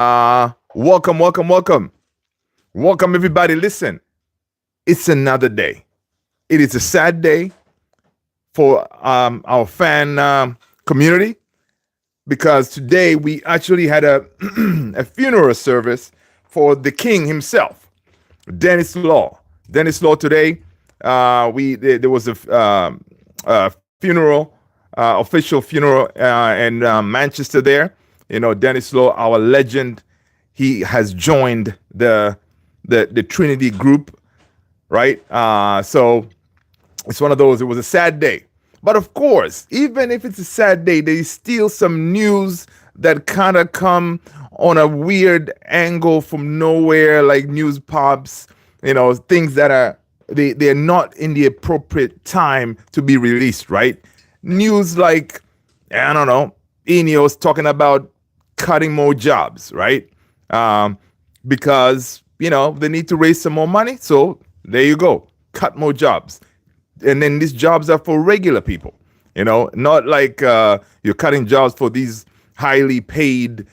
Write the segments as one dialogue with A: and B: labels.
A: Welcome, everybody. Listen, it's another day. It is a sad day for our fan community because today we actually had a a funeral service for the king himself, Dennis Law. Dennis Law today. There was a funeral, official funeral in Manchester. There, Dennis Law, our legend, he has joined the Trinity group, right? So it's one of those. It was a sad day, but of course, even if it's a sad day, there is still some news that kind of come on a weird angle from nowhere, like news pops, things that are they're not in the appropriate time to be released, right? News like, I don't know, INEOS talking about cutting more jobs, right? Because they need to raise some more money. So there you go, cut more jobs, and then these jobs are for regular people. Not like you're cutting jobs for these highly paid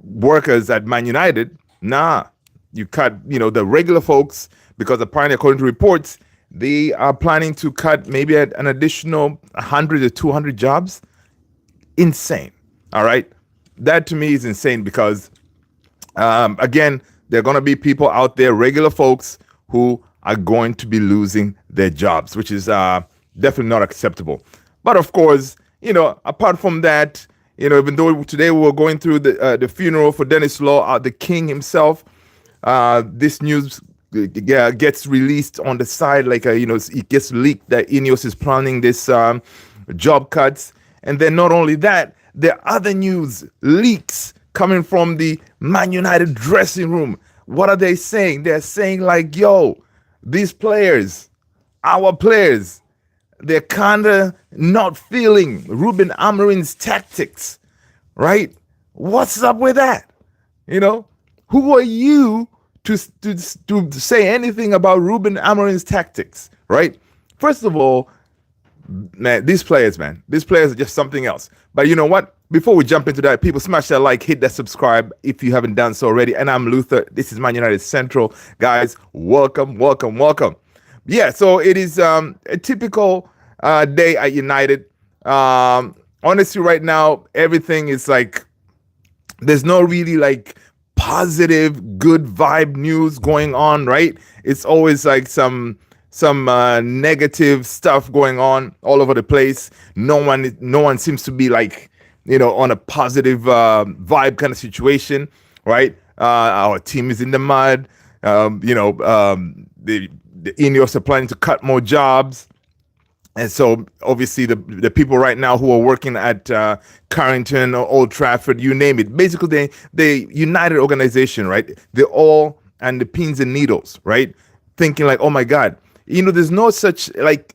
A: workers at Man United. Nah, you cut the regular folks because apparently, according to reports, they are planning to cut maybe an additional 100 or 200 jobs. Insane. All right. That to me is insane because, again, there are going to be people out there, regular folks, who are going to be losing their jobs, which is definitely not acceptable. But of course, apart from that, even though today we were going through the funeral for Dennis Law, the king himself, this news gets released on the side, like it gets leaked that INEOS is planning this job cuts, and then not only that, there are other news leaks coming from the Man United dressing room. What are they saying? They're saying like, yo, these players, our players, they're kind of not feeling Ruben Amorim's tactics, right? What's up with that? Who are you to say anything about Ruben Amorim's tactics, right? First of all, man, these players are just something else. But you know what? Before we jump into that, people, smash that like, hit that subscribe if you haven't done so already. And I'm Luther. This is Man United Central. Guys, welcome. Yeah, so it is a typical day at United. Honestly, right now, everything is like, there's no really like positive, good vibe news going on, right? It's always like some negative stuff going on all over the place. No one seems to be like, on a positive vibe kind of situation, right? Our team is in the mud. The INEOS are planning to cut more jobs. And so obviously the people right now who are working at Carrington or Old Trafford, you name it, basically the United organization, right? They're all on the pins and needles, right? Thinking like, oh my God, there's no such like,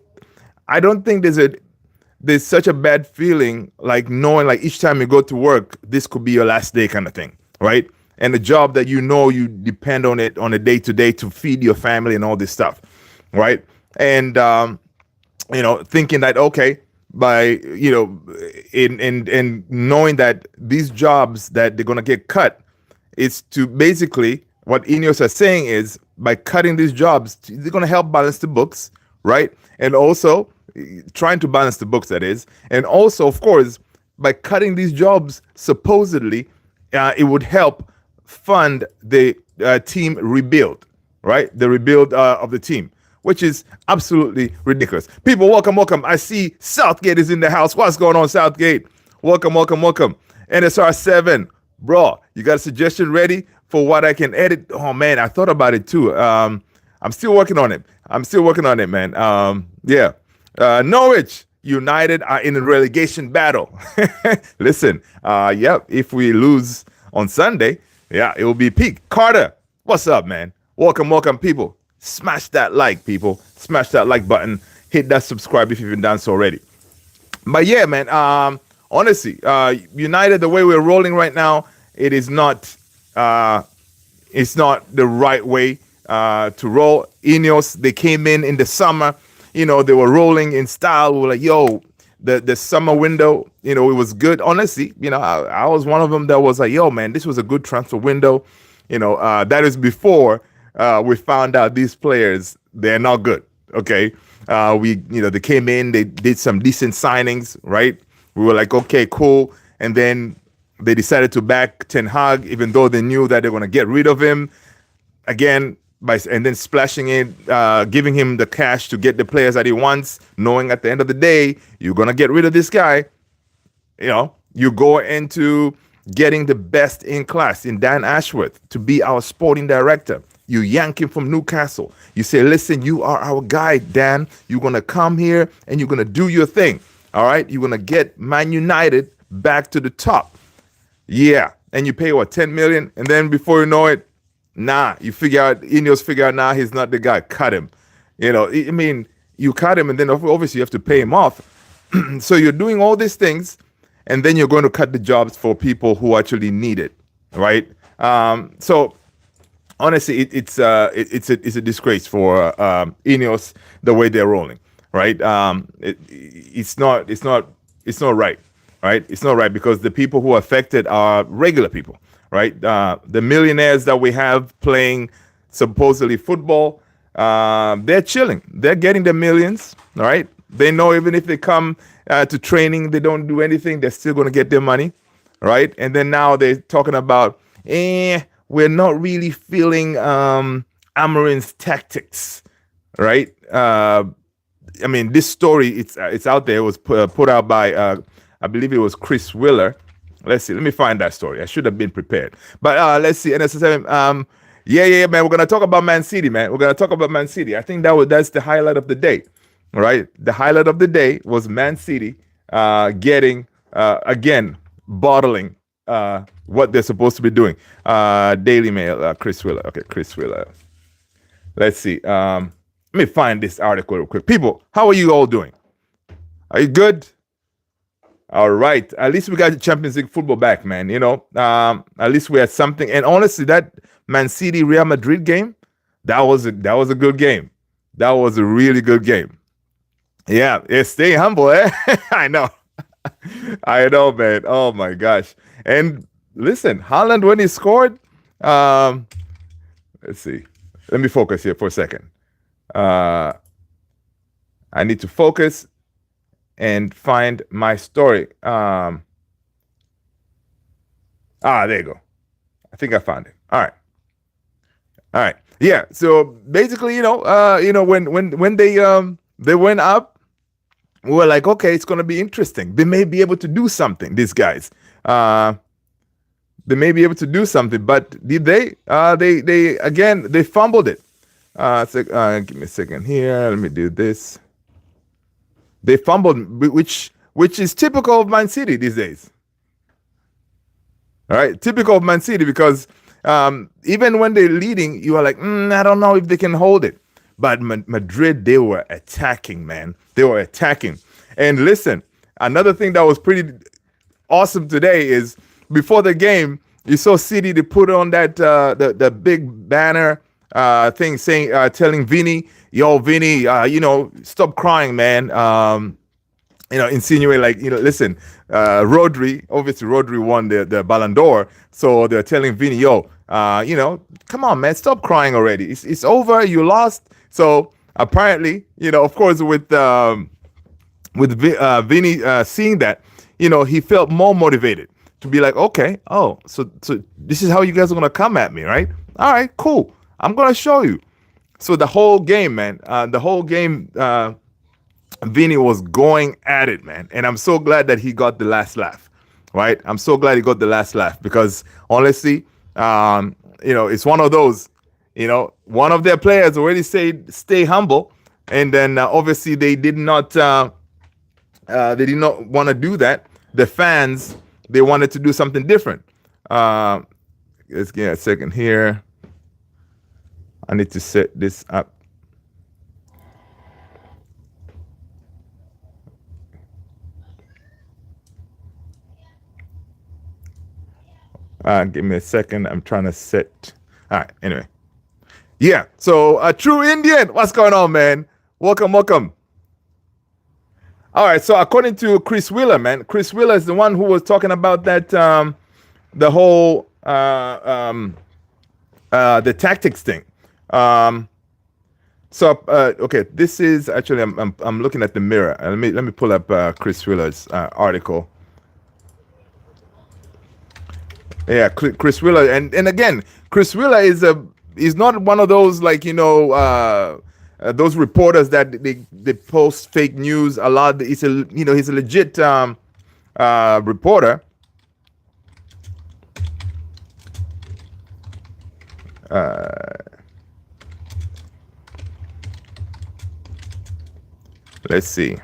A: I don't think there's such a bad feeling like knowing like each time you go to work, this could be your last day kind of thing, right? And the job that you depend on it on a day to day to feed your family and all this stuff, right? And thinking that okay, by in knowing that these jobs that they're gonna get cut, it's to basically what INEOS are saying is by cutting these jobs, they're gonna help balance the books, right? And also trying to balance the books, that is, and also of course by cutting these jobs, supposedly it would help fund the team rebuild, right? The rebuild of the team, which is absolutely ridiculous. People, welcome. I see Southgate is in the house. What's going on, Southgate? Welcome. NSR7, bro, you got a suggestion ready for what I can edit? Oh man, I thought about it too. I'm still working on it, man. Yeah. Norwich United are in a relegation battle. Listen, if we lose on Sunday, it will be peak. Carter, what's up, man? Welcome, people. Smash that like, people. Smash that like button. Hit that subscribe if you haven't done so already. But yeah, man, honestly, United, the way we're rolling right now, it's not the right way to roll. INEOS, they came in the summer, they were rolling in style. We were like, yo, the summer window, it was good. Honestly, I was one of them that was like, yo, man, this was a good transfer window. That is before we found out these players, they're not good. Okay. They came in, they did some decent signings, right? We were like, okay, cool. And then they decided to back Ten Hag, even though they knew that they're going to get rid of him again, and then splashing it, giving him the cash to get the players that he wants, knowing at the end of the day, you're going to get rid of this guy. You go into getting the best in class in Dan Ashworth to be our sporting director. You yank him from Newcastle. You say, listen, you are our guy, Dan. You're going to come here and you're going to do your thing. All right? You're going to get Man United back to the top. Yeah. And you pay, what, 10 million? And then before you know it, INEOS figure out, he's not the guy. Cut him. You cut him and then obviously you have to pay him off. So you're doing all these things and then you're going to cut the jobs for people who actually need it, right? So honestly, it's a disgrace for INEOS the way they're rolling, right? It's not right, right? It's not right because the people who are affected are regular people, right? The millionaires that we have playing supposedly football, they're chilling. They're getting the millions, all right? They know even if they come to training, they don't do anything, they're still going to get their money, right? And then now they're talking about, we're not really feeling Amorim's tactics, right? This story, it's out there. It was put out by, I believe it was Chris Wheeler. Let's see. Let me find that story. I should have been prepared. But let's see. NS7. Yeah, man. We're gonna talk about Man City, man. We're gonna talk about Man City. I think that's the highlight of the day, right? The highlight of the day was Man City getting again bottling what they're supposed to be doing. Daily Mail, Chris Wheeler. Okay, Chris Wheeler. Let's see. Let me find this article real quick. People, how are you all doing? Are you good? All right. At least we got the Champions League football back, man. At least we had something. And honestly, that Man City Real Madrid game, that was a good game. That was a really good game. Yeah, stay humble, eh? I know. I know, man. Oh my gosh. And listen, Haaland, when he scored, let's see. Let me focus here for a second. I need to focus and find my story. There you go. I think I found it. All right. Yeah. So basically, when they went up, we were like, okay, it's gonna be interesting. They may be able to do something. These guys, they may be able to do something, but did they? They fumbled it. Give me a second here. Let me do this. They fumbled, which is typical of Man City these days. All right, typical of Man City because even when they're leading, you are like, I don't know if they can hold it. But Madrid, they were attacking, man. They were attacking. And listen, another thing that was pretty awesome today is before the game, you saw City, they put on that the big banner thing saying, telling Vinny, yo, Vinny, stop crying, man. Insinuate like, listen, Rodri won the Ballon d'Or. So they're telling Vinny, yo, come on, man, stop crying already. It's over. You lost. So apparently, of course, with Vinny seeing that, he felt more motivated to be like, okay, so this is how you guys are going to come at me, right? All right, cool. I'm going to show you. So the whole game, man, Vinny was going at it, man. And I'm so glad that he got the last laugh, right? I'm so glad he got the last laugh because honestly, it's one of those, one of their players already said, stay humble. And then obviously they did not want to do that. The fans, they wanted to do something different. Let's get a second here. I need to set this up. Give me a second. I'm trying to set. All right. Anyway. Yeah. So, True Indian. What's going on, man? Welcome. All right. So according to Chris Wheeler, man, Chris Wheeler is the one who was talking about that the whole the tactics thing. Um, okay, this is actually I'm looking at the Mirror. Let me pull up Chris Wheeler's article. Yeah, Chris Wheeler, and again, Chris Wheeler is not one of those, like, those reporters that they post fake news a lot. He's a legit reporter. Let's see.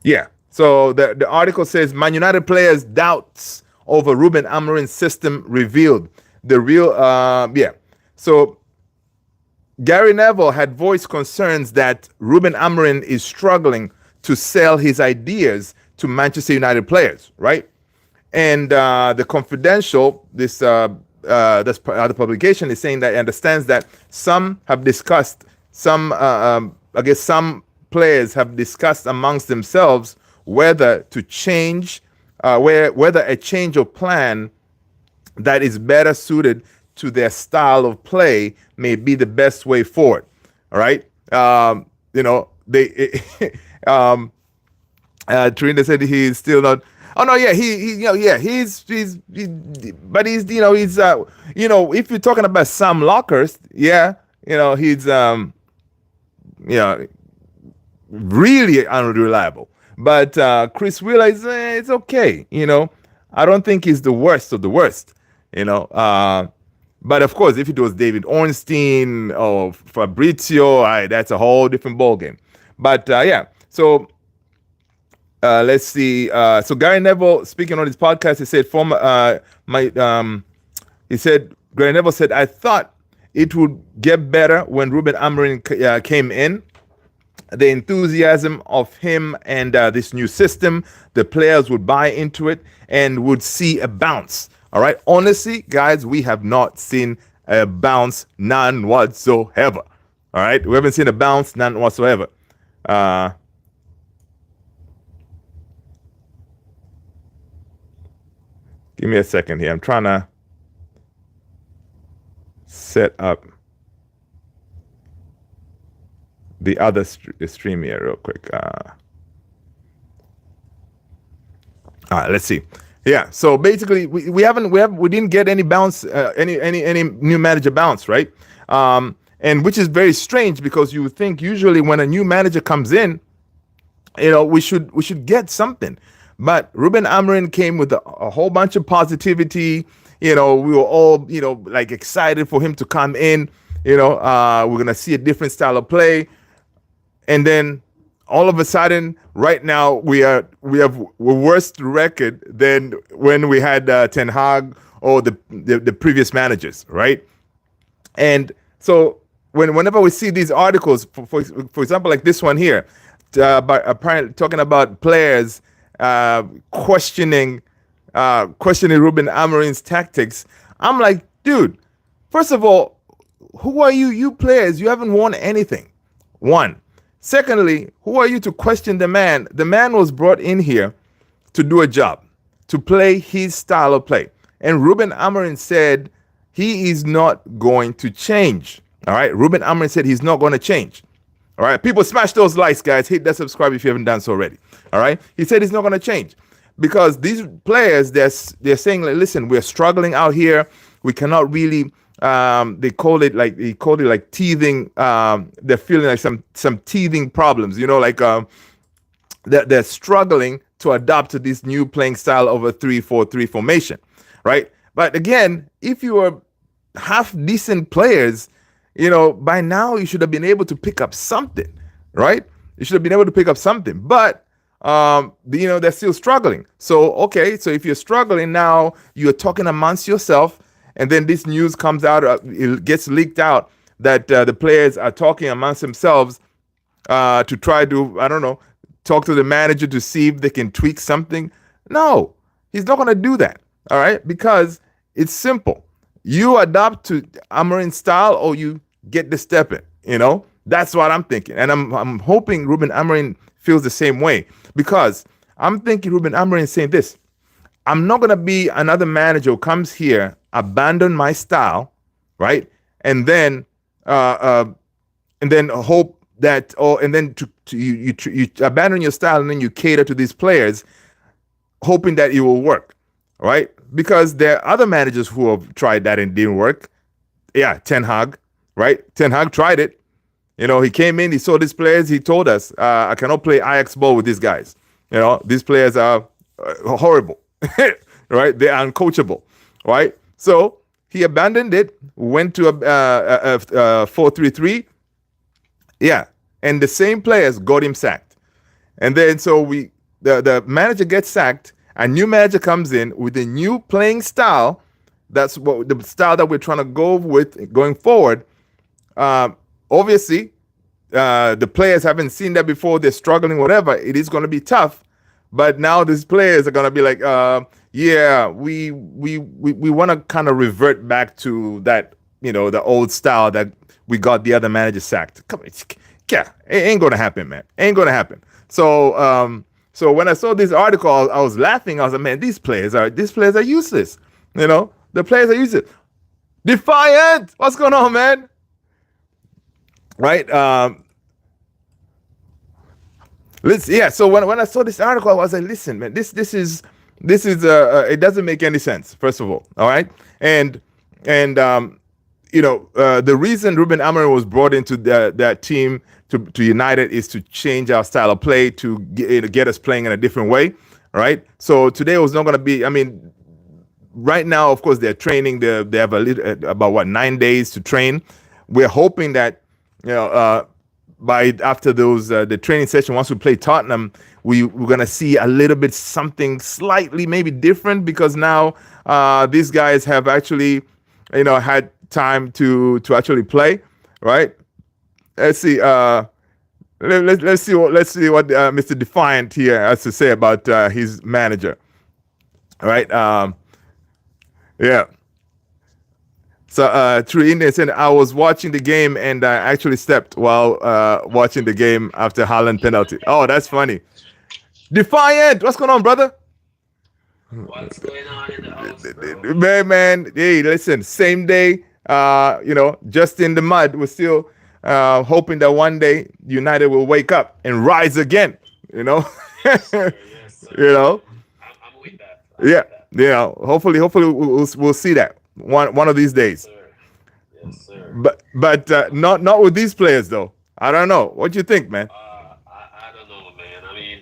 A: Yeah. So the article says Man United players doubts over Ruben Amorim's system revealed. The real yeah. So Gary Neville had voiced concerns that Ruben Amorim is struggling to sell his ideas to Manchester United players, right? And the Confidential, this the publication, is saying that it understands that some have discussed, I guess some players have discussed amongst themselves whether to change, whether a change of plan that is better suited to their style of play may be the best way forward. All right. They Trinidad said he's still not. Oh no, yeah, but he's if you're talking about Sam Lockhurst, yeah, he's really unreliable. But Chris Wheeler is it's okay, I don't think he's the worst of the worst, But of course, if it was David Ornstein or Fabrizio, that's a whole different ballgame. But yeah, so let's see. So Gary Neville, speaking on his podcast, he said, Gary Neville said, I thought it would get better when Ruben Amorim came in. The enthusiasm of him and this new system, the players would buy into it and would see a bounce. All right. Honestly, guys, we have not seen a bounce, none whatsoever. All right. We haven't seen a bounce, none whatsoever. Give me a second here. I'm trying to set up the other stream here real quick. All right, let's see. Yeah, so basically we didn't get any bounce, any new manager bounce, right? And which is very strange, because you would think usually when a new manager comes in, we should get something. But Ruben Amorim came with a whole bunch of positivity. We were all like excited for him to come in. We're gonna see a different style of play. And then all of a sudden, right now, we have a worse record than when we had Ten Hag or the previous managers, right? And so whenever we see these articles, for example, like this one here, apparently talking about players questioning Ruben Amorim's tactics, I'm like, dude, first of all, who are you? You players, you haven't won anything. One. Secondly, who are you to question the man? The man was brought in here to do a job, to play his style of play. And Ruben Amorim said he is not going to change. All right. Ruben Amorim said he's not going to change. All right. People, smash those likes, guys. Hit that subscribe if you haven't done so already. All right. He said he's not going to change because these players, they're saying, like, listen, we're struggling out here. We cannot really. He called it like teething. They're feeling like some teething problems. They're struggling to adapt to this new playing style of a 3-4-3 formation, right? But again, if you are half decent players, by now you should have been able to pick up something, right? You should have been able to pick up something, but they're still struggling. So okay, so if you're struggling now, you're talking amongst yourself. And then this news comes out, it gets leaked out that the players are talking amongst themselves to try to, talk to the manager to see if they can tweak something. No, he's not going to do that. All right. Because it's simple. You adapt to Amorim's style, or you get the step in. That's what I'm thinking, and I'm hoping Ruben Amorim feels the same way, because I'm thinking Ruben Amorim is saying this: I'm not gonna be another manager who comes here, abandon my style, right, and then uh, uh, hope that, and then you abandon your style, and then you cater to these players, hoping that it will work, right? Because there are other managers who have tried that and didn't work. Yeah, Ten Hag, right? Ten Hag tried it. He came in, he saw these players, he told us, I cannot play Ajax ball with these guys. These players are horrible, right? They are uncoachable, right? So he abandoned it, went to a 4-3-3. Yeah, and the same players got him sacked. And then so the manager gets sacked, a new manager comes in with a new playing style. That's what the style that we're trying to go with going forward. Obviously, the players haven't seen that before. They're struggling, whatever. It is going to be tough. But now these players are going to be like, yeah, we want to kind of revert back to that, the old style that we got the other manager sacked. Come on, yeah, it ain't going to happen, man. Ain't going to happen. So, so when I saw this article, I was laughing. I was like, man, these players are useless. The players are useless. Defiant. What's going on, man? Right. So when I saw this article, I was like, listen, man, this is it doesn't make any sense, first of all right, and the reason Ruben Amorim was brought into that team to United is to change our style of play, to get us playing in a different way, right? So today was not going to be, right now, of course, they're training. They have about 9 days to train. We're hoping that by after those the training session, once we play Tottenham, we're gonna see a little bit something slightly maybe different, because now these guys have actually had time to actually play, right? Let's see. Let's see what Mr. Defiant here has to say about his manager. All right. Yeah. So True Indian said, I was watching the game and I actually slept while watching the game after Haaland penalty. Oh, that's funny. Defiant, what's going on, brother?
B: What's going on in the house, bro?
A: Man, hey, listen, same day, just in the mud. We're still hoping that one day United will wake up and rise again,
B: Yes, sir. Yes, sir. I'm with that.
A: Yeah, hopefully we'll see that one of these days.
B: Yes, sir.
A: But not with these players though. I don't know. What do you think, man?
B: I don't know, man. I mean,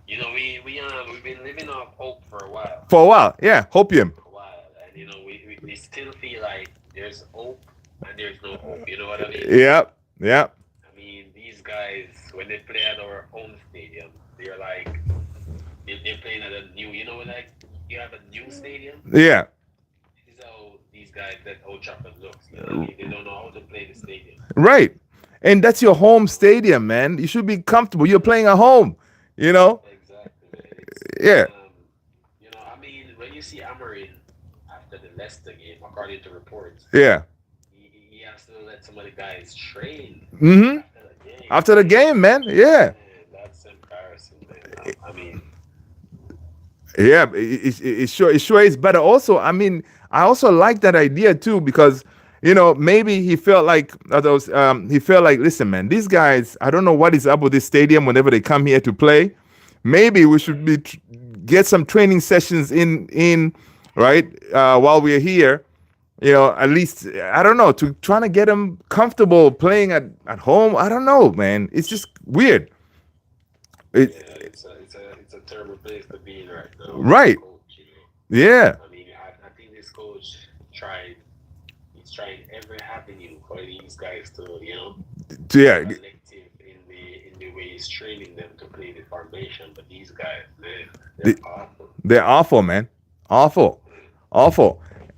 B: we've been living off hope for a while.
A: For a while, yeah, hopium.
B: For a while, and we still feel like there's hope and there's no hope. You know what I mean?
A: Yep.
B: I mean, these guys, when they play at our home stadium, they're like they're playing at a new. Like you have a new stadium.
A: Yeah.
B: This is how these guys that Old Trafford looks. You know what I mean? They don't know how to play the stadium.
A: Right. And that's your home stadium, man. You should be comfortable. You're playing at home.
B: Exactly.
A: Yeah.
B: I mean, when you see Amorim after the Leicester game, according to reports,
A: Yeah.
B: he has to let some of the guys train
A: Mm-hmm.
B: after the game.
A: After the game, man. Yeah.
B: Man, that's embarrassing, man. I mean,
A: Yeah. It sure is better. Also, I also like that idea too, because maybe he felt like listen, man, these guys, I don't know what is up with this stadium whenever they come here to play. Maybe we should get some training sessions in right while we're here. At least, I don't know, to trying to get them comfortable playing at home. I don't know, man. It's just weird. It,
B: it's a terrible place to be in right now.
A: Right.
B: Coach,
A: yeah.
B: I mean, I think this coach he's trying every avenue for these guys to,
A: Yeah.
B: collective in the way he's training them to play the formation. But these guys, man, they're awful.
A: They're awful, man. Awful.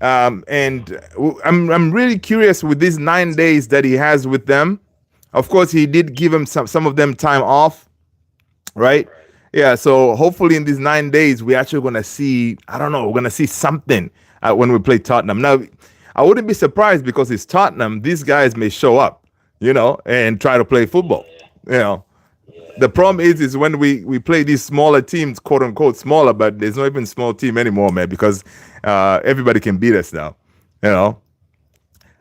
A: And I'm really curious with these 9 days that he has with them. Of course, he did give them some of them time off, right? Yeah. So hopefully in these 9 days, we're actually gonna see. I don't know. We're gonna see something. when we play Tottenham. Now, I wouldn't be surprised because it's Tottenham. These guys may show up, and try to play football.
B: Yeah,
A: You know,
B: yeah.
A: the problem is when we play these smaller teams, quote unquote smaller, but there's not even small team anymore, man, because everybody can beat us now. You know,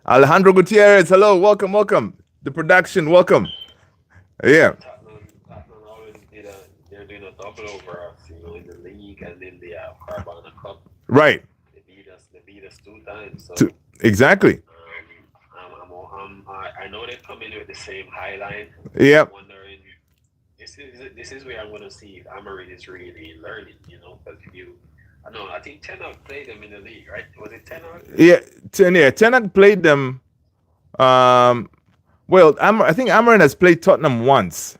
A: Alejandro Gutierrez, hello, welcome, welcome. The production, welcome. Yeah,
B: Tottenham always they're doing a double over us, in the league and in the Carabao Cup.
A: right.
B: They beat us 2 times. So
A: Exactly.
B: I know they're coming with the same high line.
A: Yep.
B: I'm wondering, this is where I'm going to see if Amorim is really learning, because I think Ten Hag played them in the league, right? Was it Ten Hag?
A: Yeah, Ten Hag played them. Um, I think Amorim has played Tottenham once.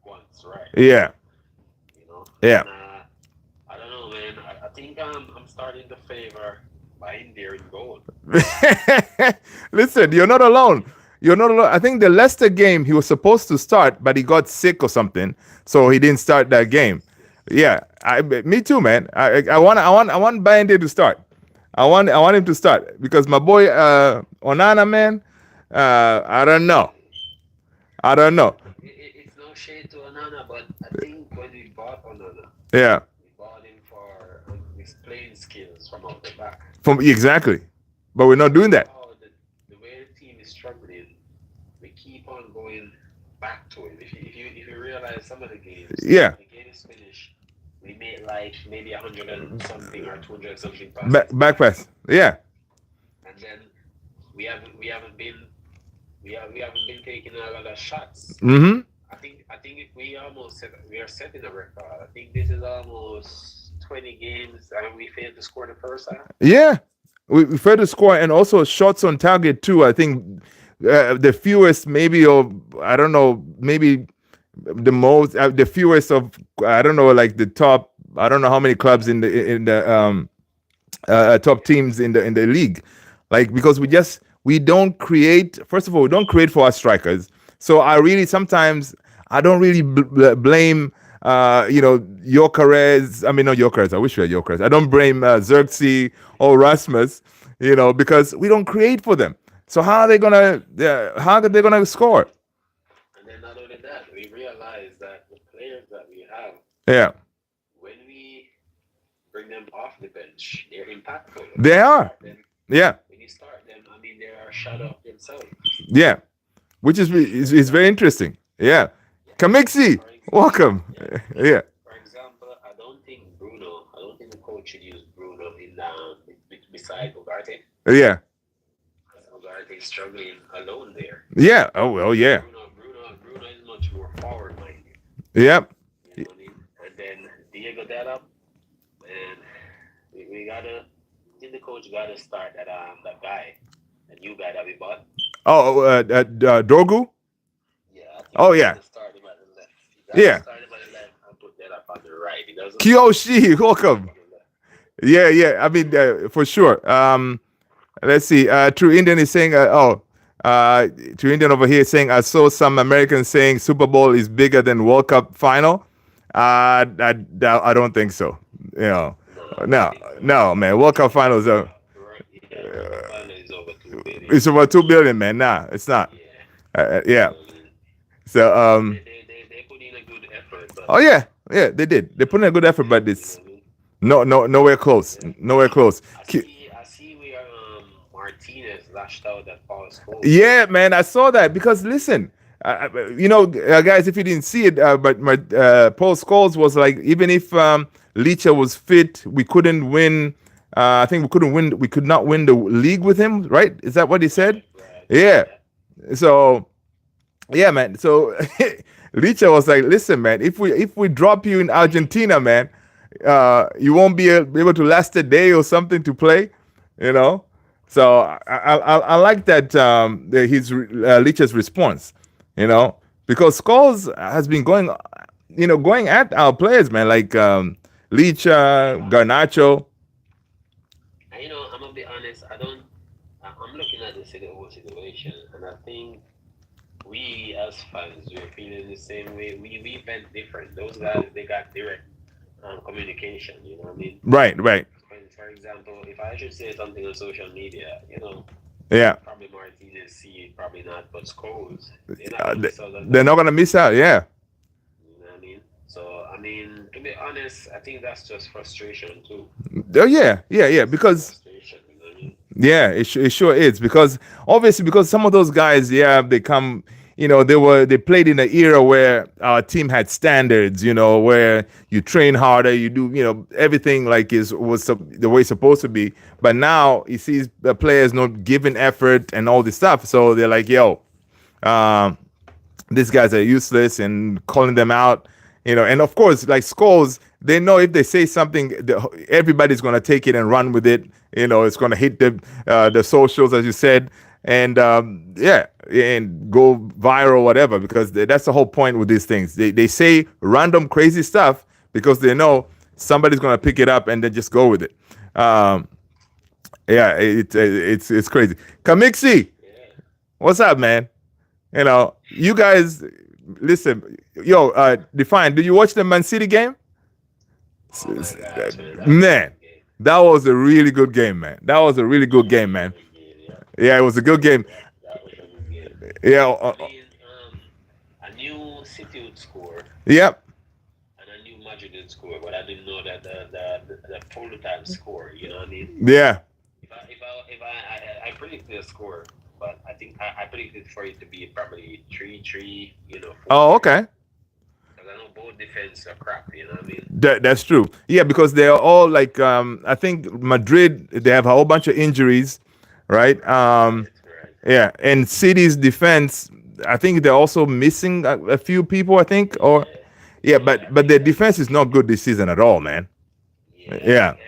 B: Once, right?
A: Yeah, yeah.
B: And, I don't know, man. I think I'm starting to favor buying there in gold.
A: Listen, you're not alone. You're not alone. I think the Leicester game he was supposed to start, but he got sick or something, so he didn't start that game.
B: Yes.
A: Yeah, me too, man. I want Bayende to start. I want him to start because my boy Onana, man. I don't know. I don't know.
B: It's no shade to Onana, but I think when we bought Onana,
A: Yeah,
B: we bought him for his playing skills from out the back.
A: exactly. But we're not doing that.
B: Oh, the way the team is struggling, we keep on going back to it. If you realize some of the games,
A: Yeah,
B: the game is finished, we made like maybe 100 and something or 200 and something passes,
A: back pass. Yeah,
B: and then we haven't been taking a lot of shots.
A: mm-hmm.
B: I think if we are setting a record. I think this is almost 20 games and we failed to score the first half.
A: Yeah. We failed to score and also shots on target too. I think the fewest, maybe, or I don't know, maybe the fewest of, I don't know, like the top. I don't know how many clubs in the top teams in the league, like because we don't create. First of all, we don't create for our strikers. So sometimes I don't really blame Jokeres. I mean, not Jokeres. I wish we had Jokeres. I don't blame Xerxes or Rasmus, because we don't create for them. So how are they gonna score?
B: And then not only that, we realize that the players that we have,
A: Yeah,
B: when we bring them off the bench, they're impactful.
A: they are. Yeah,
B: When you start them, I mean, they are shut up themselves.
A: yeah, which is very interesting. Yeah, Kamixi,
B: For
A: welcome. Yeah,
B: For example, I don't think the coach should use Bruno beside Ugarte.
A: yeah,
B: Ugarte is struggling alone there.
A: yeah. Oh well, yeah,
B: Bruno is much more forward minded.
A: yeah.
B: You know what I mean? And then Diego Della, and we gotta. I think the coach gotta start that guy, the new guy that we bought.
A: Oh, Dorgu.
B: Yeah, I think
A: Oh
B: he
A: yeah,
B: gotta start him at the left. He
A: yeah.
B: gotta start him at the left and put that up on the right. He doesn't
A: Kiyoshi, welcome.
B: on the left.
A: Yeah, yeah. I mean, for sure. Let's see. True Indian is saying, True Indian over here is saying, I saw some Americans saying Super Bowl is bigger than World Cup final. I don't think so.
B: No, I don't
A: No,
B: think so.
A: no, man. World Cup finals are
B: Right, yeah, World Cup final is over 2 billion.
A: it's over 2 billion, man. Nah, it's not.
B: Yeah,
A: Yeah.
B: I mean,
A: So
B: they put in a good effort, but
A: oh yeah, yeah, they did. They put in a good effort, but
B: you
A: it's
B: know what I mean?
A: nowhere close.
B: Yeah.
A: Nowhere close.
B: I see where Martinez lashed out at Paul Scholes.
A: Yeah, man, I saw that because listen, guys, if you didn't see it, but my Paul Scholes was like, even if Licha was fit, we couldn't win. I think we couldn't win. We could not win the league with him, right? Is that what he said?
B: Right.
A: Yeah. So, yeah, man. So Licha was like, listen, man, if we drop you in Argentina, man, you won't be able to last a day or something to play, you know. So I like that his Licha's response, because Scholes has been going at our players, man, like Licha, Garnacho.
B: And I'm gonna be honest. I'm looking at the whole situation, and I think we as fans we're feeling the same way. We vent different. Those guys they got direct communication. You know what I mean?
A: Right, right.
B: for example, if I should say something on social media,
A: Yeah.
B: probably Martinez see it, probably not, but scores, they're not
A: Uh,
B: gonna
A: they-
B: miss out on
A: they're
B: that.
A: not gonna miss out. Yeah.
B: You know what I mean? So I mean, to be honest, I think that's just frustration too.
A: Oh yeah, yeah, yeah.
B: It's just
A: Because
B: frustration. You know what I mean?
A: yeah, it sure is. Because obviously, because some of those guys, yeah, they come. They played in an era where our team had standards. Where you train harder, you do, everything like the way it's supposed to be. But now he sees the players not giving effort and all this stuff, so they're like, yo. Um, these guys are useless and calling them out, and of course, like Skulls, they know if they say something, everybody's going to take it and run with it. It's going to hit the socials, as you said, and yeah, and go viral, whatever, because that's the whole point with these things. They say random crazy stuff because they know somebody's going to pick it up and then just go with it. um, yeah, it's crazy. Kamixi,
B: Yeah.
A: what's up, man? You guys, listen, yo, Define, did you watch the Man City game?
B: Oh my gosh, man, that was a
A: Man,
B: good game.
A: that was a really good game, man. That was a really good
B: That
A: game,
B: was a
A: man.
B: good game. Yeah,
A: Yeah, it was a good game.
B: that was a good game.
A: Yeah,
B: I mean, I knew City would score,
A: yep.
B: and I knew Madrid would score, but I didn't know that the full time score. You know what I mean?
A: Yeah.
B: If I predicted a score, but I think I predicted for it to be probably 3-3.
A: Oh,
B: 4-3.
A: okay.
B: Because I know both defense are crap. You know what I mean?
A: That's true. Yeah, because they're all like, I think Madrid, they have a whole bunch of injuries, right?
B: Right, right.
A: Yeah, and City's defense, I think they're also missing a few people. I think, or
B: Yeah,
A: yeah,
B: yeah. I
A: but
B: think
A: their
B: that.
A: defense is not good this season at all, man.
B: Yeah, I
A: Yeah.
B: think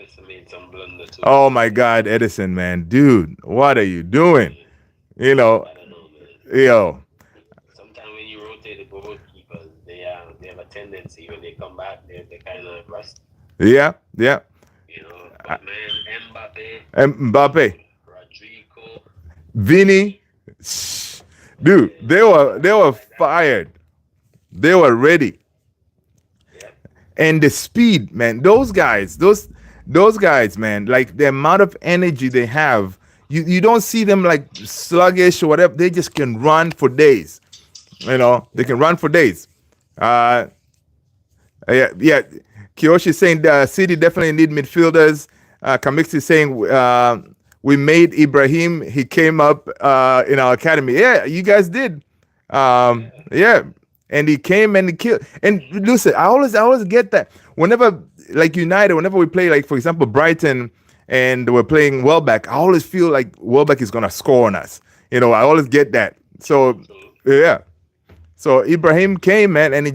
B: Edison made some blunder too.
A: Oh my God, Edison, man, dude, what are you doing?
B: Yeah,
A: You know,
B: I don't know, man.
A: yo,
B: Sometimes when you rotate the goalkeepers, they have a tendency when they come back, they kind of rust.
A: yeah, yeah,
B: But man, Mbappe,
A: and Mbappe,
B: Rodrigo,
A: Vinny,
B: Vinny,
A: dude,
B: yeah,
A: they were
B: like that.
A: fired. They were ready.
B: Yep.
A: And the speed, man, those guys, man, like the amount of energy they have, you don't see them like sluggish or whatever. They just can run for days. They can run for days. uh yeah, yeah. Kiyoshi saying the City definitely need midfielders. Kamix is saying we made Ibrahim, he came up in our academy. Yeah, you guys did.
B: Yeah.
A: Yeah, and he came and he killed. And listen, I always get that whenever, like United, whenever we play, like for example Brighton, and we're playing Welbeck, I always feel like Welbeck is gonna score on us. I always get that.
B: True,
A: So
B: true.
A: yeah, so Ibrahim came, man, and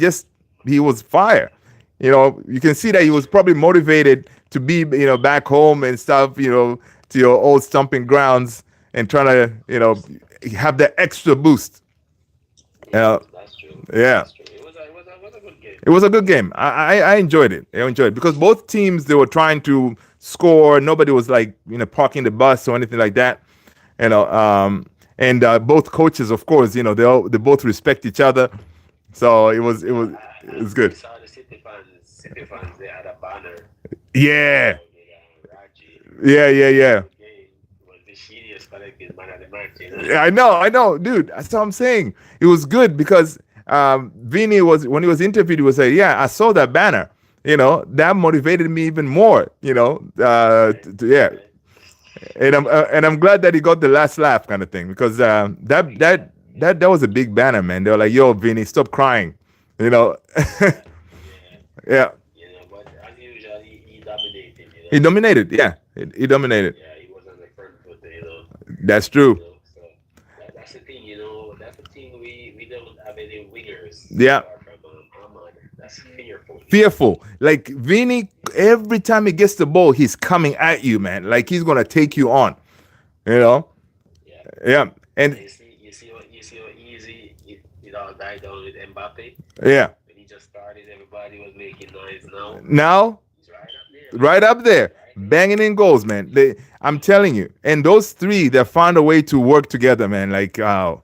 A: he was fire. You can see that he was probably motivated to be, back home and stuff, to your old stomping grounds and trying to, have that extra boost.
B: Yeah,
A: Uh,
B: that's true.
A: yeah.
B: That's true. It was a good game.
A: It was a good game. I enjoyed it. I enjoyed it because both teams, they were trying to score. Nobody was like, parking the bus or anything like that. And both coaches, of course, they both respect each other. So it was
B: You
A: good.
B: saw the City fans, they had a banner.
A: Yeah.
B: Raji,
A: Yeah, yeah, yeah.
B: the game was the genius collected man of the match.
A: Yeah, I know, dude. That's what I'm saying. It was good because Vinny was, when he was interviewed, he was like, "Yeah, I saw that banner. That motivated me even more.
B: Right,
A: Yeah,
B: right.
A: and I'm glad that he got the last laugh, kind of thing, because that was a big banner, man. They were like, "Yo, Vinny, stop crying." You know,
B: Yeah, yeah.
A: yeah.
B: But as usual, he dominated.
A: He dominated. Yeah, he dominated.
B: Yeah, he was on the front foot.
A: That's true.
B: So that's the thing. That's the thing. We don't have any wingers
A: Yeah.
B: apart from Ahmad. That's fearful.
A: Fearful. Like Vinny, every time he gets the ball, he's coming at you, man. Like he's gonna take you on. You know?
B: Yeah.
A: Yeah.
B: And
A: And
B: you see how easy it all died down with Mbappe.
A: yeah.
B: When he just started, everybody was making noise. Now
A: Now,
B: he's right up there, man.
A: right up there,
B: Right there.
A: banging in goals, man. I'm telling you. And those three, they found a way to work together, man. Like,
B: Yeah.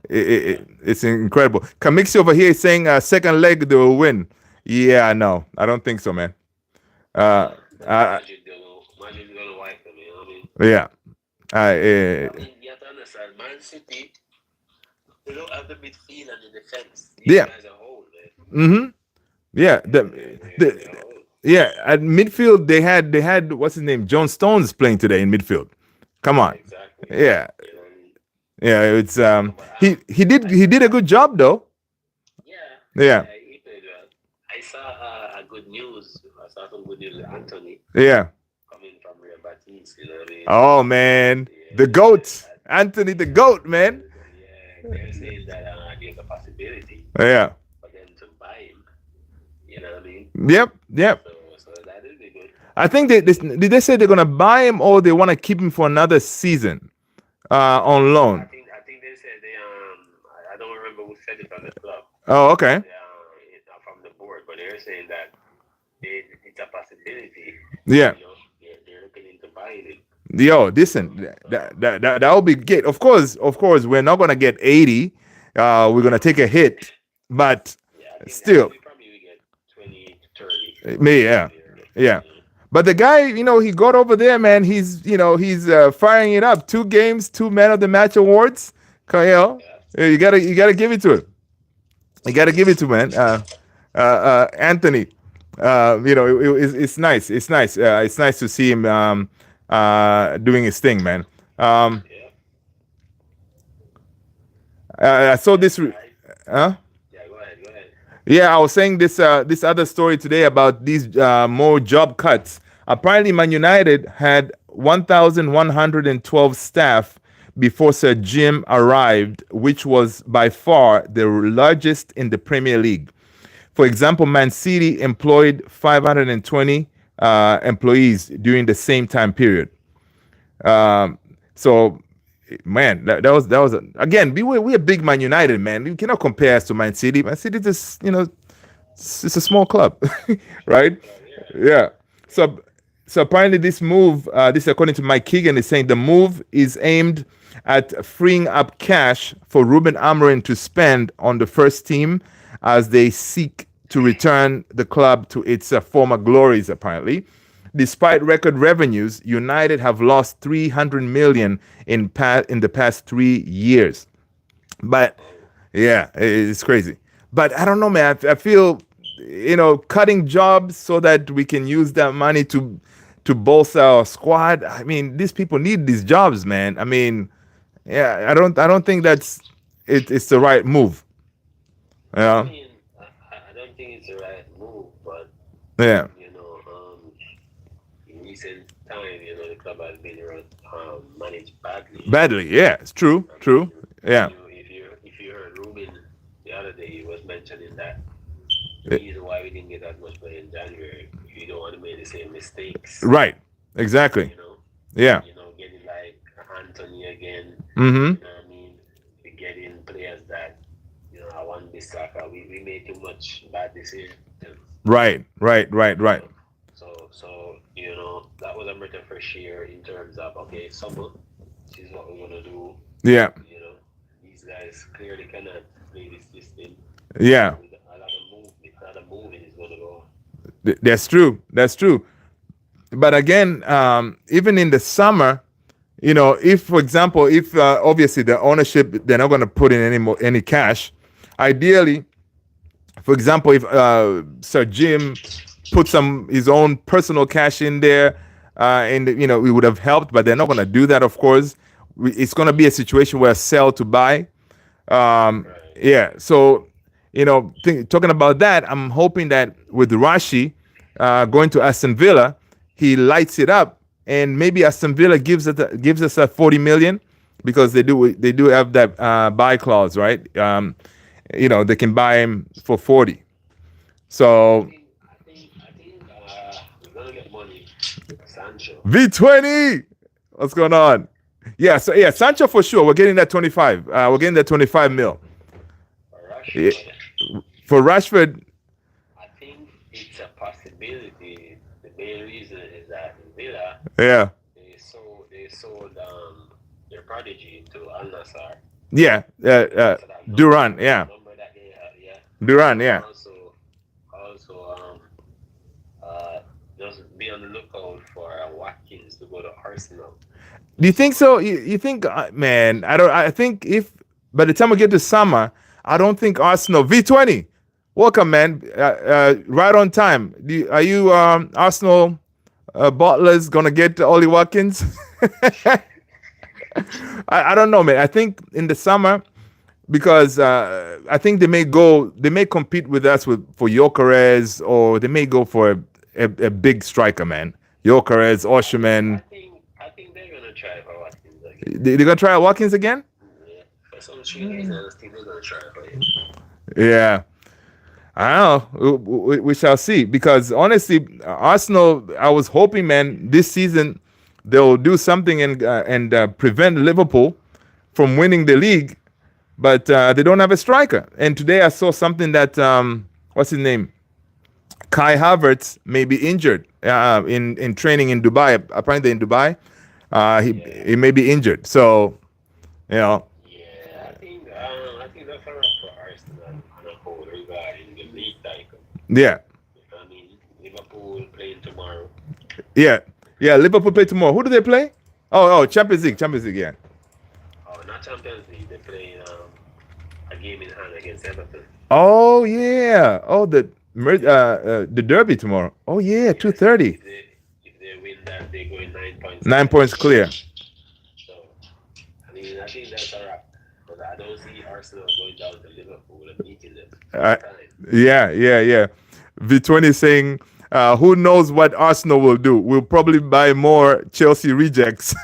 A: it's incredible. Kamixi over here is saying second leg they will win. Yeah, no, I don't think so, man. Uh,
B: But
A: Uh,
B: Madrid gonna wipe them. You know what I mean?
A: yeah.
B: I mean, you have to understand, Man City, they don't have the midfield and the defense. These
A: Yeah.
B: guys are old, man.
A: Mm-hmm. Yeah.
B: You know, they're
A: The
B: old.
A: yeah. At midfield, they had what's his name? John Stones playing today in midfield. Come on.
B: Exactly.
A: Yeah.
B: You know what I mean?
A: Yeah. It's
B: So, but
A: he did a good job though.
B: yeah,
A: Yeah.
B: yeah, he played well. I saw a good news. I saw some good news with Anthony
A: Yeah.
B: coming from Real Batiste. You know what I mean?
A: Oh man, the
B: Yeah,
A: goat, Anthony, the goat, man.
B: yeah, they're saying that there's a possibility
A: Yeah.
B: for them to buy him. You know what I mean?
A: Yep. Yep.
B: So that is be good.
A: I think did they say they're gonna buy him or they want to keep him for another season on
B: I
A: loan?
B: think I think they said I don't remember who said it on the club.
A: Oh, okay.
B: It's not from the board, but they're saying that it's a possibility.
A: Yeah.
B: You know, they're looking into buying him.
A: Yo, listen, that will be great. Of course, we're not gonna get 80. We're gonna take a hit, but
B: Yeah, I think
A: still,
B: we probably will get 20 to 30
A: me, yeah,
B: there.
A: yeah. But the guy, he got over there, man. He's firing it up. 2 games, 2 Man of the Match awards.
B: Yeah.
A: You gotta give it to him. You gotta give it to man. Anthony. It's nice. It's nice. It's nice to see him doing his thing, man.
B: Yeah.
A: I saw this. Huh?
B: Yeah, go ahead. Go ahead.
A: Yeah, I was saying this other story today about these more job cuts. Apparently, Man United had 1,112 staff before Sir Jim arrived, which was by far the largest in the Premier League. For example, Man City employed 520 employees during the same time period. So, man, that was again. We're big Man United, man. You cannot compare us to Man City. Man City just it's a small club, right?
B: Yeah.
A: Yeah. So apparently this move, this according to Mike Keegan, is saying the move is aimed at freeing up cash for Ruben Amorim to spend on the first team as they seek to return the club to its former glories. Apparently, despite record revenues, United have lost 300 million in the past 3 years. But yeah, it's crazy. But I don't know, man. I feel cutting jobs so that we can use that money to bolster our squad. I mean, these people need these jobs, man. I mean, yeah, I don't think it's the right move.
B: I
A: Yeah,
B: mean, I don't think it's the right move, but
A: yeah,
B: you know, in recent time, the club has been managed badly.
A: badly. Yeah, it's true,
B: I
A: true.
B: mean,
A: Yeah,
B: if you heard Ruben the other day, he was mentioning that the
A: Eh,
B: reason why we didn't get as much play in January, you don't want to make the same mistakes.
A: right. Exactly.
B: You know,
A: Yeah.
B: getting like Anthony again.
A: Mm-hmm.
B: You know what I mean? We getting players that I want this soccer. We made too much bad decisions.
A: Right. Right. Right. Right.
B: So that was a breath of fresh air in terms of okay, summer. This is what we're gonna do.
A: Yeah.
B: These guys clearly cannot play this system.
A: Yeah.
B: A lot of moving is gonna go on.
A: That's true. That's true. But again, even in the summer, if, for example, if obviously the ownership, they're not going to put in any cash. Ideally, for example, if Sir Jim put his own personal cash in there, and it would have helped. But they're not going to do that. Of course, it's going to be a situation where sell to buy.
B: Right.
A: Yeah. So, talking about that, I'm hoping that with Rashi going to Aston Villa, he lights it up, and maybe Aston Villa gives us a 40 million because they do have that buy clause, right? They can buy him for 40.
B: I
A: So
B: think we're gonna get money for Sancho.
A: V20, what's going on? Yeah. So yeah, Sancho for sure. We're getting that 25. We're getting that 25 mil.
B: For
A: Yeah.
B: Rashford,
A: For Rashford,
B: I think it's a possibility. The main reason is that Villa
A: yeah,
B: they sold their prodigy to Al Nassr.
A: yeah,
B: So
A: Duran, yeah,
B: number that they have, yeah.
A: Duran,
B: And
A: yeah,
B: also, uh, just be on the lookout for Watkins to go to Arsenal.
A: Do you think so? You think, man? I don't. I think if by the time we get to summer, I don't think Arsenal V20. Welcome, man. Right on time. Are you Arsenal bottlers gonna get Ollie Watkins? I don't know, man. I think in the summer because I think they may compete with us for Jokeres, or they may go for a big striker, man. Jokeres, Osherman.
B: I think they're gonna try for Watkins again.
A: They're gonna try Watkins again.
B: Yeah, for some strange reason, I think they're gonna try for him.
A: Yeah, I don't know. We shall see. Because honestly, Arsenal, I was hoping, man, this season they'll do something and prevent Liverpool from winning the league. But they don't have a striker. And today I saw something that what's his name? Kai Havertz may be injured in training in Dubai. Apparently in Dubai, he may be injured. So you know,
B: Yeah, I think that's a wrap for Arsenal on a whole regarding the league title.
A: yeah,
B: I mean, Liverpool playing tomorrow.
A: yeah, yeah. Liverpool play tomorrow. Who do they play? Oh, Champions League. Champions League. Yeah.
B: Oh, not Champions League. They're playing a game in hand against Everton.
A: Oh yeah. Oh the Derby tomorrow. Oh yeah,
B: Yeah,
A: 2:30.
B: if they win that, they go in 9 points
A: 9 points
B: ahead.
A: clear.
B: So, I mean, I think that's a wrap. But I don't see Arsenal going down to Liverpool and beating them
A: Uh,
B: this time.
A: yeah. V20 saying, who knows what Arsenal will do? We'll probably buy more Chelsea rejects.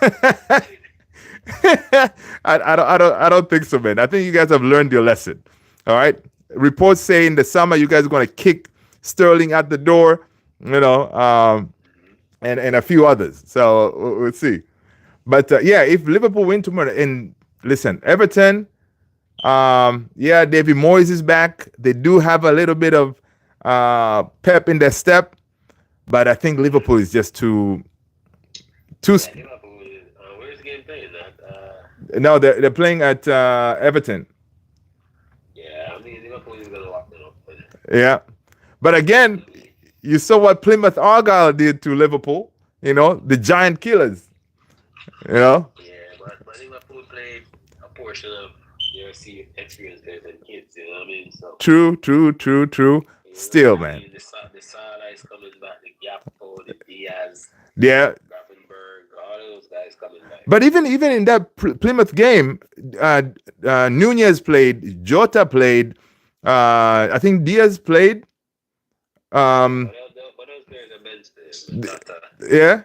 A: I don't think so, man. I think you guys have learned your lesson. All right. Reports say in the summer you guys are going to kick Sterling out the door, and a few others. So we'll see. But yeah, if Liverpool win tomorrow, and listen, Everton, yeah, David Moyes is back. They do have a little bit of pep in their step, but I think Liverpool is just too.
B: Yeah, Liverpool is. Where's the game playing at?
A: No, they're playing at Everton.
B: Yeah, I mean, Liverpool is going to walk them up.
A: Yeah, but again, you saw what Plymouth Argyle did to Liverpool. The giant killers. You know.
B: Yeah, but Liverpool played a portion of their experience there than kids, you know what I mean? So,
A: True. Still,
B: I
A: man.
B: mean, the Salah is coming back, the Gakpo, the Diaz,
A: Yeah,
B: Gravenberg, all those guys coming back.
A: but even in that Plymouth game, Nunez played, Jota played, I think Diaz played. Um,
B: But those players are bench players. Tata,
A: yeah,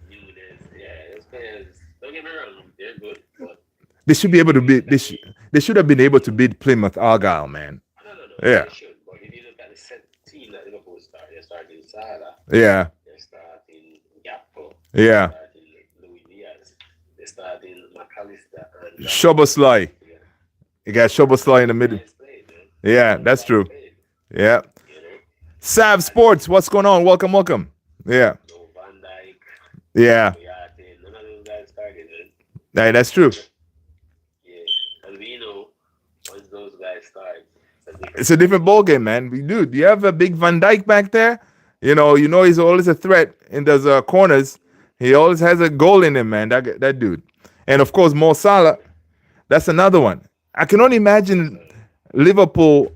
B: Nunes, yeah, those players, don't get me wrong, they're good, but
A: they should be able to beat. They should have been able to beat Plymouth Argyle, man.
B: no,
A: Yeah,
B: they should. But if you look at the set team that Liverpool start, they're starting Salah,
A: yeah,
B: they're starting Gakpo, they're
A: yeah.
B: starting Luis Diaz, they're starting McAllister and
A: Shoboslai,
B: yeah.
A: you got Shoboslai in the middle.
B: Guys played, man.
A: Yeah,
B: Those
A: that's
B: guys
A: true.
B: played,
A: Yeah,
B: you know.
A: Sav Sports, what's going on? Welcome. Yeah,
B: No Van Dijk,
A: yeah.
B: Boyate, none of those guys started, man.
A: Hey, that's true.
B: Yeah, and we know once those guys start,
A: It's a different ball game, man. Dude, you have a big Van Dyke back there. He's always a threat in those corners. He always has a goal in him, man. That dude, and of course Mo Salah. That's another one. I can only imagine Liverpool,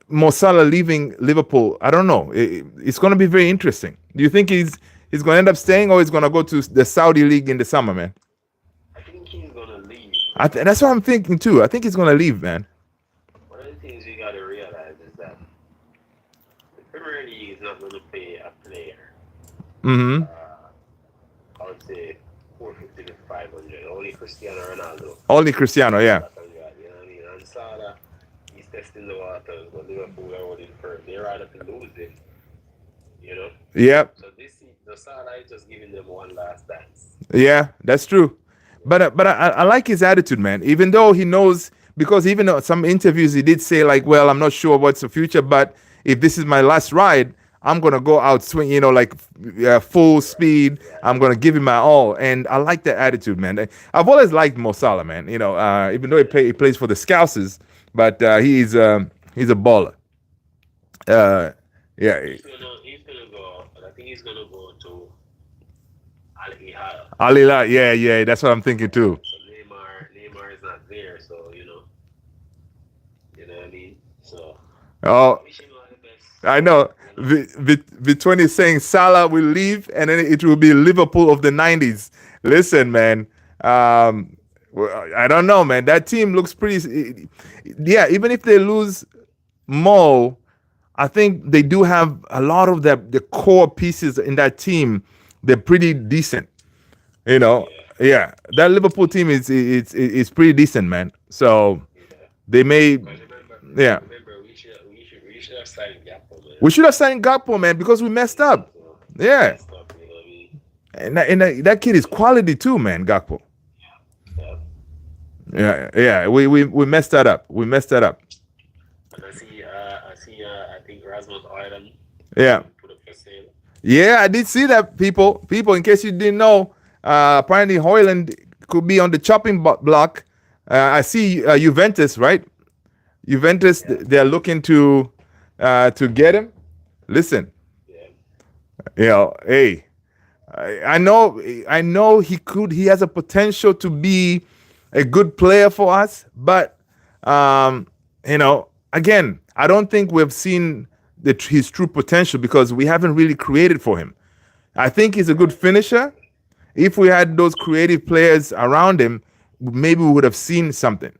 A: Mo Salah leaving Liverpool. I don't know. It's going to be very interesting. Do you think he's going to end up staying, or he's going to go to the Saudi league in the summer, man?
B: I think he's gonna leave.
A: That's what I'm thinking too. I think he's going to leave, man.
B: One of the things you gotta realize is that the Premier League is not gonna pay a player,
A: Mm-hmm.
B: I would say 450 to 500. Only Cristiano Ronaldo.
A: Only Cristiano, yeah.
B: That kind of guy, you know what I mean? And Salah, he's testing the waters, but Liverpool are holding firm. They're rather to lose it, you know?
A: Yep.
B: So the Salah is just giving them one last dance.
A: Yeah, that's true. But I like his attitude, man. Even though he knows, because even some interviews he did say like, well, I'm not sure what's the future, but if this is my last ride, I'm gonna go out swing, like full speed. I'm gonna give him my all, and I like that attitude, man. I've always liked Mo Salah, man. Even though he plays for the Scousers, but he's a baller. Yeah,
B: He's gonna go. I think he's gonna go to Al Ihal.
A: Alila, yeah, yeah, that's what I'm thinking
B: Yeah.
A: too.
B: So Neymar is not there. So you know what I mean. So
A: Oh,
B: wish him all the best.
A: I know. V20 is saying Salah will leave and then it will be Liverpool of the 90s. Listen, man. I don't know, man. That team looks pretty. Yeah, even if they lose Mo, I think they do have a lot of the core pieces in that team. They're pretty decent. You know,
B: Yeah,
A: yeah. That Liverpool team is pretty decent, man. So
B: yeah.
A: they may,
B: Because
A: yeah.
B: remember, we should have signed Gakpo, man.
A: We should have signed Gakpo, man, because we messed up.
B: So we
A: Yeah.
B: messed up. You know what I mean?
A: And that kid is quality too, man, Gakpo.
B: Yeah.
A: Yeah, yeah. We messed that up. We messed that up.
B: And I think Rasmus Island
A: Yeah.
B: being put up for sale.
A: Yeah, I did see that, people, in case you didn't know, apparently Hoyland could be on the chopping block. I see Juventus, right? Juventus,
B: Yeah,
A: they're looking to get him. Listen,
B: yeah,
A: hey, I know he has a potential to be a good player for us, but again, I don't think we've seen his true potential because we haven't really created for him. I think he's a good finisher. If we had those creative players around him, maybe we would have seen something.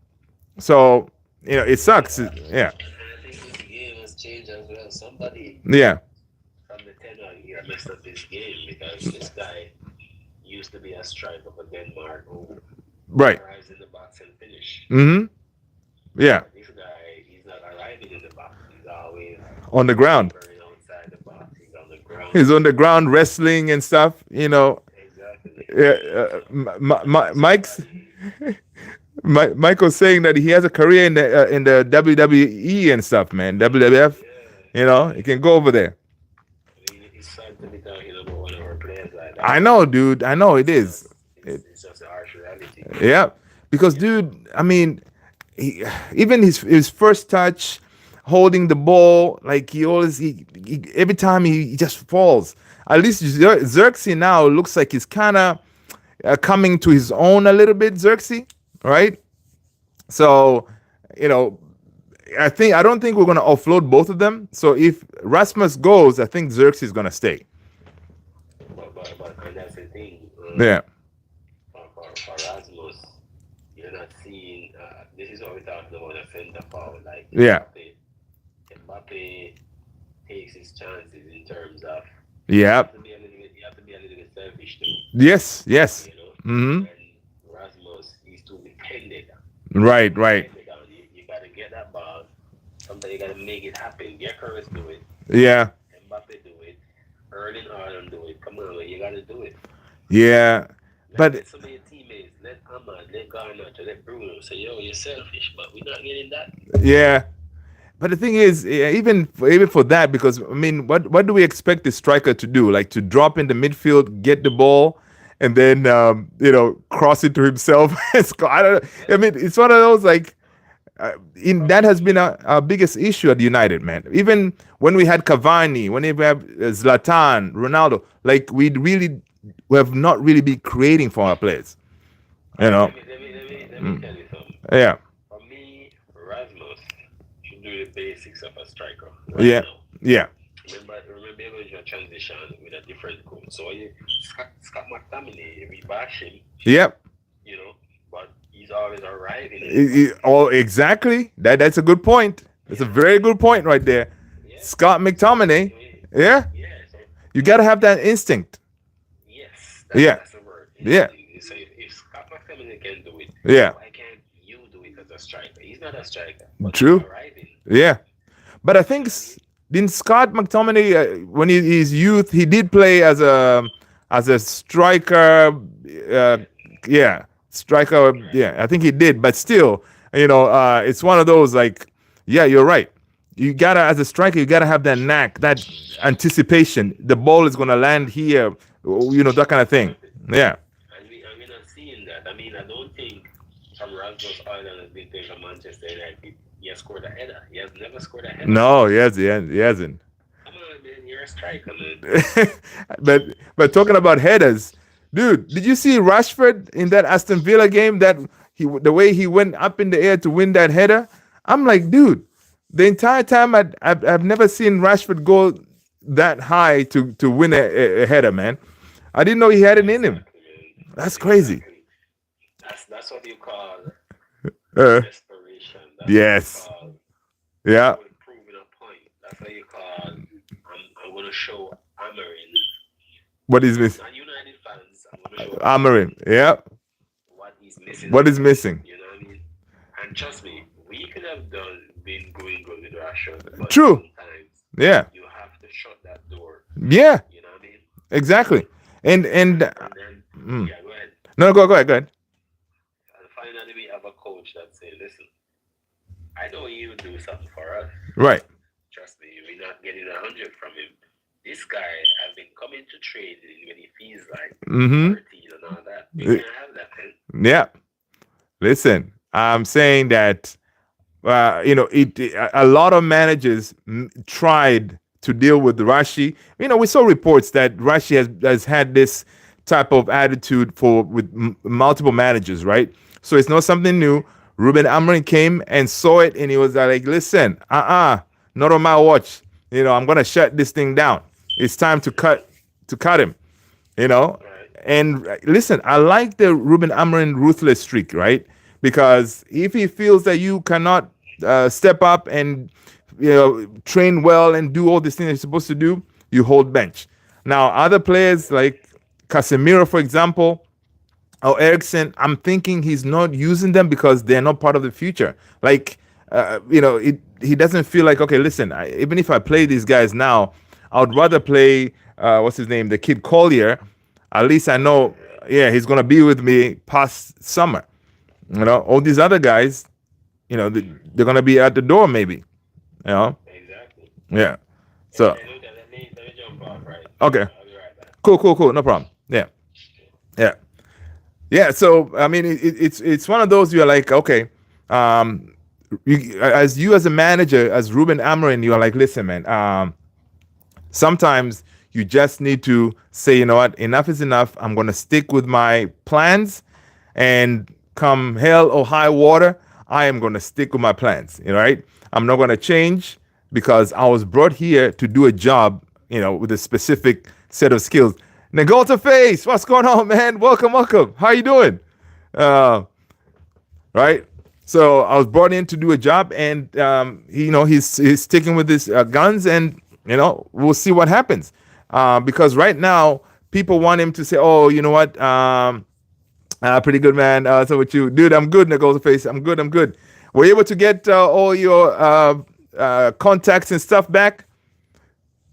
A: So, it sucks. Yeah.
B: and I think his game has changed as well. Somebody
A: Yeah.
B: from the tenor here messed up his game because this guy used to be a striker for Denmark who
A: Right.
B: arrives in the box and finish.
A: Mm-hmm. Yeah.
B: But this guy, he's not arriving in the box. He's always
A: On the ground.
B: hovering outside the box. He's on the ground.
A: He's on the ground wrestling and stuff.
B: Exactly.
A: Yeah, Mike's
B: Somebody,
A: Michael's saying that he has a career in the WWE and stuff, man. WWF.
B: yeah.
A: He can go over there.
B: I mean, it's sad to be talking about one of our players like that,
A: I
B: but
A: know, dude. I know it
B: it's
A: is.
B: just
A: It,
B: it's just a harsh reality.
A: yeah, because dude, I mean, even his first touch, holding the ball, like every time he just falls. At least Xerxes now looks like he's kind of coming to his own a little bit, Xerxes, right? So, you know, I don't think we're gonna offload both of them. So if Rasmus goes, I think Xerxes is gonna stay.
B: But and that's the thing.
A: Yeah,
B: For Rasmus, you're not seeing. This is what we're talking about a center forward. Like
A: yeah,
B: Mbappe takes his chances in terms of
A: yeah,
B: you have to be a little bit selfish too.
A: yes.
B: You know,
A: Hmm.
B: and Rasmus is too dependent.
A: Right, right.
B: Dependent on you. Got to get that ball. Sometimes you got to make it happen. Gyökeres do it.
A: Yeah,
B: Mbappe do it. Erling Haaland do it. Come on, man, you got to do it.
A: yeah.
B: Let
A: But
B: some of your teammates, let Ahmad, let Garnacho, let Bruno say, yo, you're selfish, but we're not getting that.
A: yeah, but the thing is, even for that, because I mean, what do we expect the striker to do? Like to drop in the midfield, get the ball, and then cross it to himself and score. I don't know. I
B: Yeah,
A: mean, it's one of those like. That has been our biggest issue at United, man. Even when we had Cavani, when we have Zlatan, Ronaldo, like we have not really been creating for our players. You know?
B: let me tell you something.
A: Yeah,
B: For me, Rasmus should do the basics of a striker right
A: yeah,
B: now.
A: yeah,
B: Remember when you transition with a different coach. So Scott McTominay, we bash him,
A: yep.
B: but he's always arriving in the box.
A: Oh, exactly. That's a good point. That's a
B: Yeah,
A: very good point right there.
B: yeah.
A: Scott McTominay. Yeah,
B: Yeah, so
A: you gotta have that instinct.
B: yes,
A: Yeah,
B: that's the word.
A: yeah,
B: So if Scott McTominay can do it,
A: yeah.
B: why can't you do it as a striker? He's not a striker, but he's
A: True.
B: arriving.
A: Yeah. But I
B: You
A: think
B: know what I mean?
A: didn't Scott McTominay when his youth he did play as a striker.
B: Yeah,
A: Yeah, striker.
B: right.
A: Yeah, I think he did. But still, it's one of those like, yeah, you're right. You gotta as a striker, you gotta have that knack, that anticipation. The ball is gonna land here. That kind of thing.
B: Exactly.
A: Yeah.
B: And we're not seeing that. I mean, I don't think from Rasmus Island has been playing for Manchester United. He has scored a header. He has never scored a header.
A: No, he hasn't.
B: Come on, man. you're a striker, man.
A: but talking about headers, dude, did you see Rashford in that Aston Villa game? That the way he went up in the air to win that header. I'm like, dude, the entire time I've never seen Rashford go that high to win a header, man. I didn't know he had it in him.
B: Exactly, man.
A: That's crazy.
B: Exactly. That's what you call
A: Uh,
B: desperation. That's what you
A: yes,
B: call
A: yeah.
B: proving a point. That's what you call I'm gonna show Amorim,
A: What is missing?
B: not United fans. I'm gonna show
A: Amorim,
B: Amorim
A: yeah.
B: what he's missing
A: What
B: on
A: is
B: the pitch.
A: missing?
B: You know what I mean? And trust me, we could have been going good with Rashford, but
A: True.
B: sometimes
A: Yeah,
B: you have to shut that door.
A: yeah,
B: You know what I mean?
A: exactly. And
B: And then
A: mm.
B: yeah, go ahead.
A: No, go ahead, go ahead.
B: And finally, we have a coach that say, "Listen, I know you do something for us.
A: Right.
B: Trust me, we're not getting 100 from him. This guy has been coming to trade when he feels like
A: Mm-hmm.
B: 13 and all that. We can't have that, man.
A: Yeah. Listen, I'm saying that a lot of managers tried to deal with Rashi. We saw reports that Rashi has had this type of attitude for with multiple managers, right? So it's not something new. Ruben Amorim came and saw it, and he was like, "Listen, not on my watch. I'm gonna shut this thing down. It's time to cut him." You know.
B: Right.
A: And listen, I like the Ruben Amorim ruthless streak, right? Because if he feels that you cannot step up and train well and do all these things you're supposed to do, you hold bench. Now, other players like Casemiro, for example, or Ericsson, I'm thinking he's not using them because they're not part of the future. Like, he doesn't feel like, okay, listen, even if I play these guys now, I would rather play, what's his name, the kid Collier. At least I know, yeah, he's going to be with me past summer. All these other guys, they're going to be at the door maybe,
B: Exactly.
A: yeah.
B: Hey,
A: So,
B: hey, look, let me jump off, right?
A: okay,
B: I'll be right back.
A: cool, no problem. Yeah, yeah. Yeah, so I mean, it's one of those you're like, okay, um, as a manager, as Ruben Amorim, you're like, listen, man, sometimes you just need to say, you know what, enough is enough. I'm gonna stick with my plans, and come hell or high water, I am gonna stick with my plans. Right? I'm not gonna change because I was brought here to do a job, with a specific set of skills. Nagota Face, what's going on, man? Welcome. How you doing? Uh, right? So I was brought in to do a job, and he's sticking with his guns, and we'll see what happens. Because right now people want him to say, "Oh, you know what? Pretty good, man. So with you, dude, I'm good." Nagota Face, I'm good. Were you able to get all your contacts and stuff back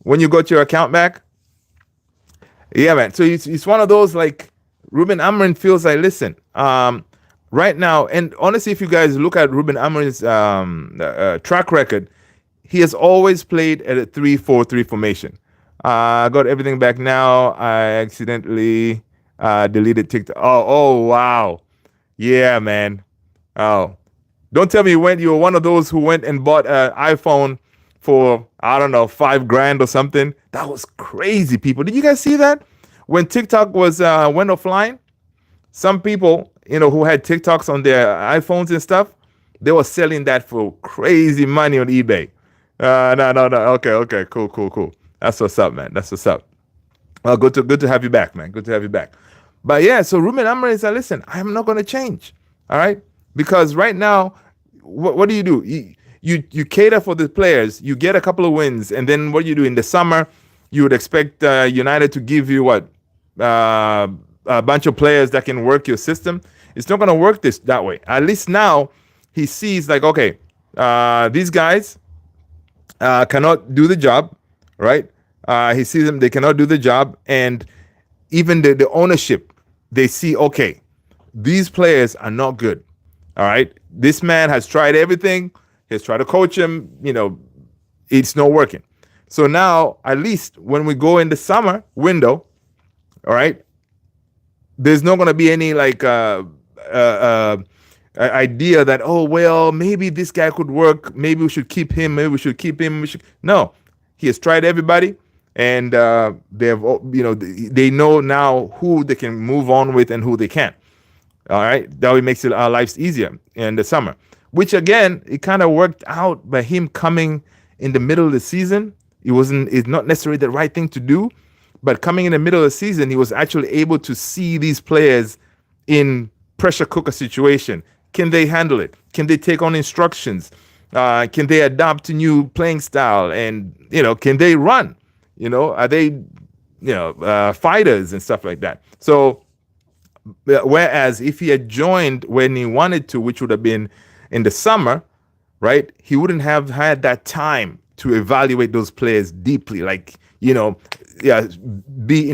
A: when you got your account back? Yeah, man. So it's one of those like Ruben Amorim feels like, listen, right now, and honestly, if you guys look at Ruben Amorim's track record, he has always played at a 3-4-3 formation. I got everything back now. I accidentally deleted TikTok. Oh, wow. Yeah, man. Oh, don't tell me you were one of those who went and bought an iPhone for, I don't know, $5,000 or something. That was crazy, people. Did you guys see that? When TikTok was went offline, some people, who had TikToks on their iPhones and stuff, they were selling that for crazy money on eBay. No. Okay. Cool. That's what's up, man. That's what's up. Well, good to have you back, man. Good to have you back. But yeah, so Ruben Amorim said, listen, I'm not going to change. All right? Because right now, what do? You cater for the players, you get a couple of wins, and then what you do in the summer, you would expect United to give you what? A bunch of players that can work your system. It's not going to work that way. At least now he sees like, okay, these guys cannot do the job, right? He sees them, they cannot do the job. And even the ownership, they see, okay, these players are not good. All right. This man has tried everything. He has tried to coach him. It's not working. So now, at least when we go in the summer window, all right, there's not going to be any like idea that, oh, well, maybe this guy could work. Maybe we should keep him. No, he has tried everybody. and they know now who they can move on with and who they can't. All right, that way makes our lives easier in the summer. Which again, it kind of worked out by him coming in the middle of the season. It's not necessarily the right thing to do, but coming in the middle of the season, he was actually able to see these players in pressure cooker situation. Can they handle it? Can they take on instructions? Can they adapt to new playing style? And can they run? Are they fighters and stuff like that? So whereas if he had joined when he wanted to, which would have been in the summer, right, he wouldn't have had that time to evaluate those players deeply, be in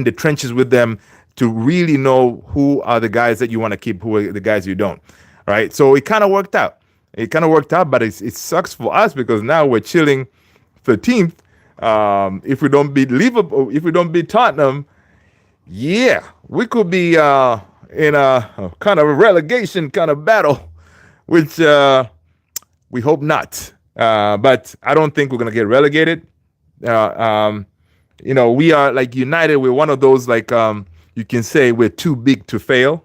A: the trenches with them to really know who are the guys that you want to keep, who are the guys you don't, right? So it kind of worked out. But it sucks for us because now we're chilling 13th. If we don't beat Liverpool, if we don't beat Tottenham, yeah, we could be in a kind of a relegation kind of battle, which we hope not. But I don't think we're going to get relegated. We are like United. We're one of those you can say we're too big to fail.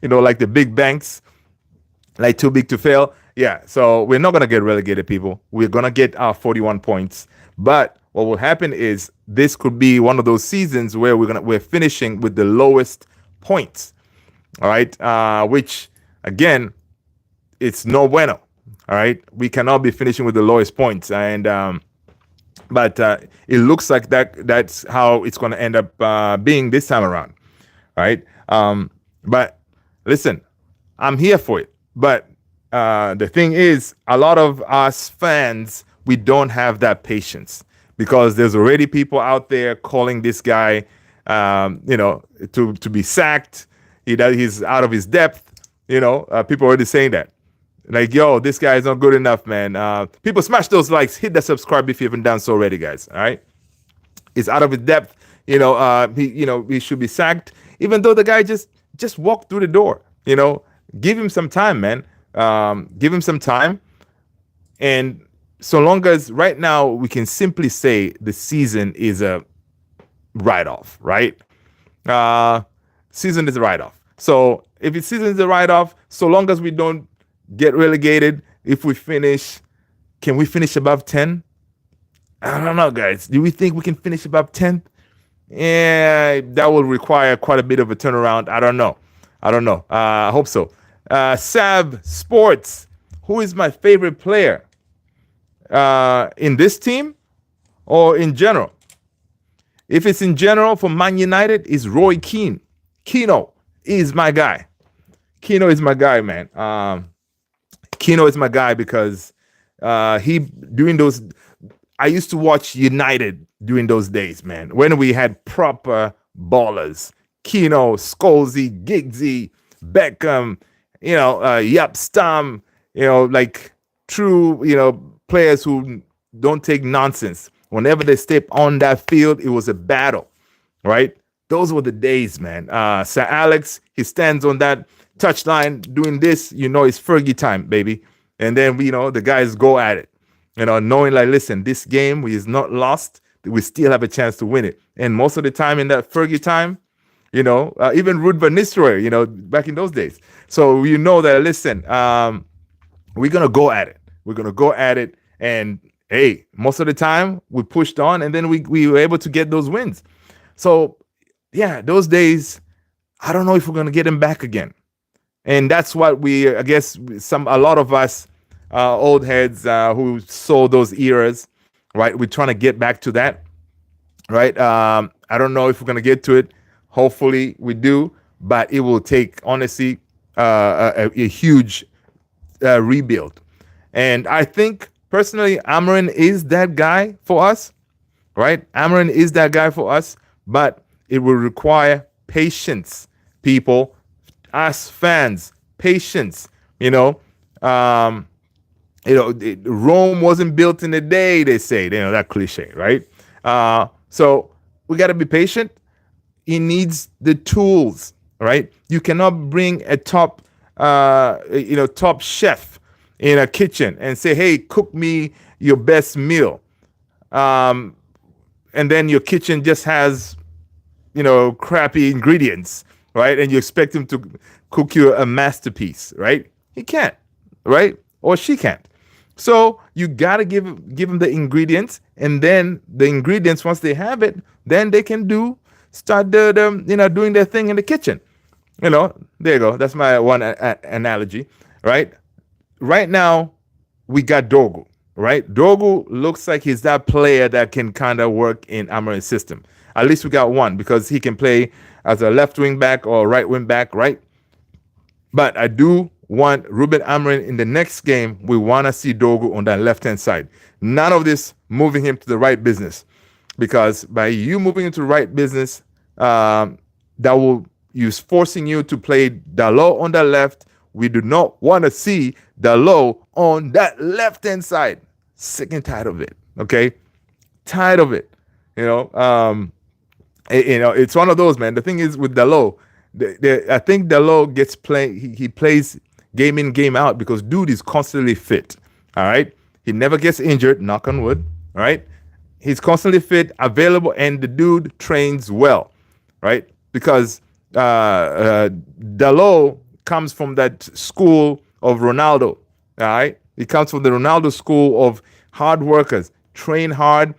A: Like the big banks, like too big to fail. Yeah, so we're not going to get relegated, people. We're going to get our 41 points. But what will happen is this could be one of those seasons where we're finishing with the lowest points. All right, which again, it's no bueno. All right, we cannot be finishing with the lowest points, but it looks like that's how it's going to end up being this time around. Right, but listen, I'm here for it. But the thing is, a lot of us fans, we don't have that patience because there's already people out there calling this guy, to be sacked. He's out of his depth. People already saying that. Like, yo, this guy is not good enough, man. People smash those likes, hit that subscribe if you haven't done so already, guys. All right, he's out of his depth. He should be sacked, even though the guy just walked through the door. Give him some time, man. Give him some time, and so long as right now we can simply say the season is a write-off, right? Season is a write-off. So if the season is a write-off, so long as we don't get relegated, if we finish, can we finish above 10? I don't know, guys. Do we think we can finish above 10? Yeah, that will require quite a bit of a turnaround. I don't know. I hope so. Sav Sports, who is my favorite player in this team or in general? If it's in general for Man United, is Roy Keane. Keno is my guy. Keno is my guy, man. Keno is my guy because he doing those. I used to watch United during those days, man, when we had proper ballers. Keno, Scholesy, Giggsy, Beckham, Yap Stam, like true, players who don't take nonsense. Whenever they step on that field, it was a battle, right? Those were the days, man. Sir Alex, he stands on that touchline doing this, it's Fergie time, baby. And then, the guys go at it, knowing like, listen, this game is not lost. We still have a chance to win it. And most of the time in that Fergie time, even Ruud van Nistelrooy, back in those days. So that, listen, we're going to go at it. We're going to go at it. And hey, most of the time we pushed on and then we were able to get those wins. So yeah, those days, I don't know if we're going to get them back again. And that's what I guess a lot of us old heads who saw those eras, right? We're trying to get back to that, right? I don't know if we're going to get to it. Hopefully we do, but it will take, honestly, a huge rebuild. And I think, personally, Amorim is that guy for us, right? Amorim is that guy for us, but it will require patience, people, us fans, patience. Rome wasn't built in a day, they say, that cliche, right? So we got to be patient. He needs the tools, right? You cannot bring a top chef in a kitchen and say, hey, cook me your best meal. and then your kitchen just has, crappy ingredients, right? And you expect him to cook you a masterpiece, right? He can't, right? Or she can't. So you gotta give them the ingredients, and then the ingredients, once they have it, then they can start doing their thing in the kitchen. There you go. That's my one analogy, right? Right now, we got Dogu, right? Dogu looks like he's that player that can kind of work in Amorim's system. At least we got one, because he can play as a left wing back or right wing back, right? But I do want Ruben Amorim in the next game. We want to see Dogu on that left-hand side. None of this moving him to the right business, because by you moving into the right business, that will use forcing you to play Dalot on the left. We do not want to see Dalot on that left-hand side. Sick and tired of it. Okay, tired of it. It's one of those, man. The thing is with Dalot, I think Dalot gets play. He plays game in, game out, because dude is constantly fit. All right, he never gets injured. Knock on wood. All right, he's constantly fit, available, and the dude trains well. Right, because Dalot comes from that school of Ronaldo. All right, he comes from the Ronaldo school of hard workers, train hard.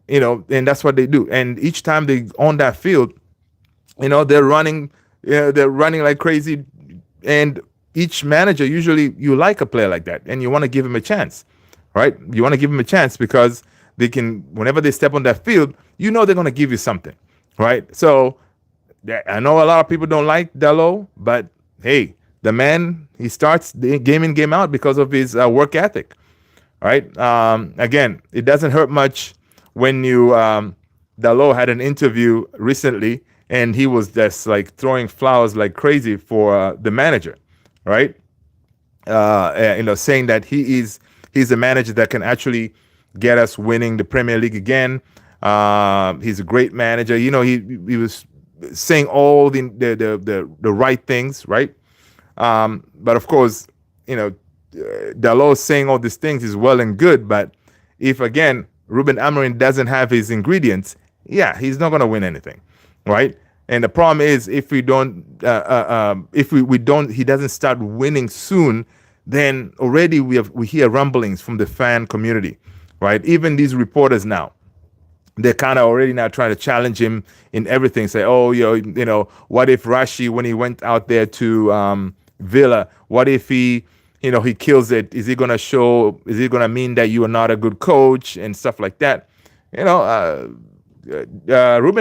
A: And that's what they do. And each time they on that field, they're running. They're running like crazy. And each manager, usually you like a player like that, and you want to give him a chance, right? You want to give him a chance, because they can, whenever they step on that field, they're going to give you something, right? So I know a lot of people don't like Dalot, but hey, the man, he starts the game in, game out because of his work ethic, right? Again, it doesn't hurt much when Dalot had an interview recently, and he was just like throwing flowers like crazy for the manager, right? Saying that he's a manager that can actually get us winning the Premier League again. He's a great manager. He was saying all the right things, right? But of course, Dalot saying all these things is well and good, but if again Ruben Amorim doesn't have his ingredients, yeah, he's not going to win anything, right? And the problem is, if we don't, he doesn't start winning soon, then already we hear rumblings from the fan community, right? Even these reporters now, they're kind of already now trying to challenge him in everything. Say, oh, what if Rashi, when he went out there to Villa, what if he kills it? Is he going to mean that you are not a good coach and stuff like that? Ruben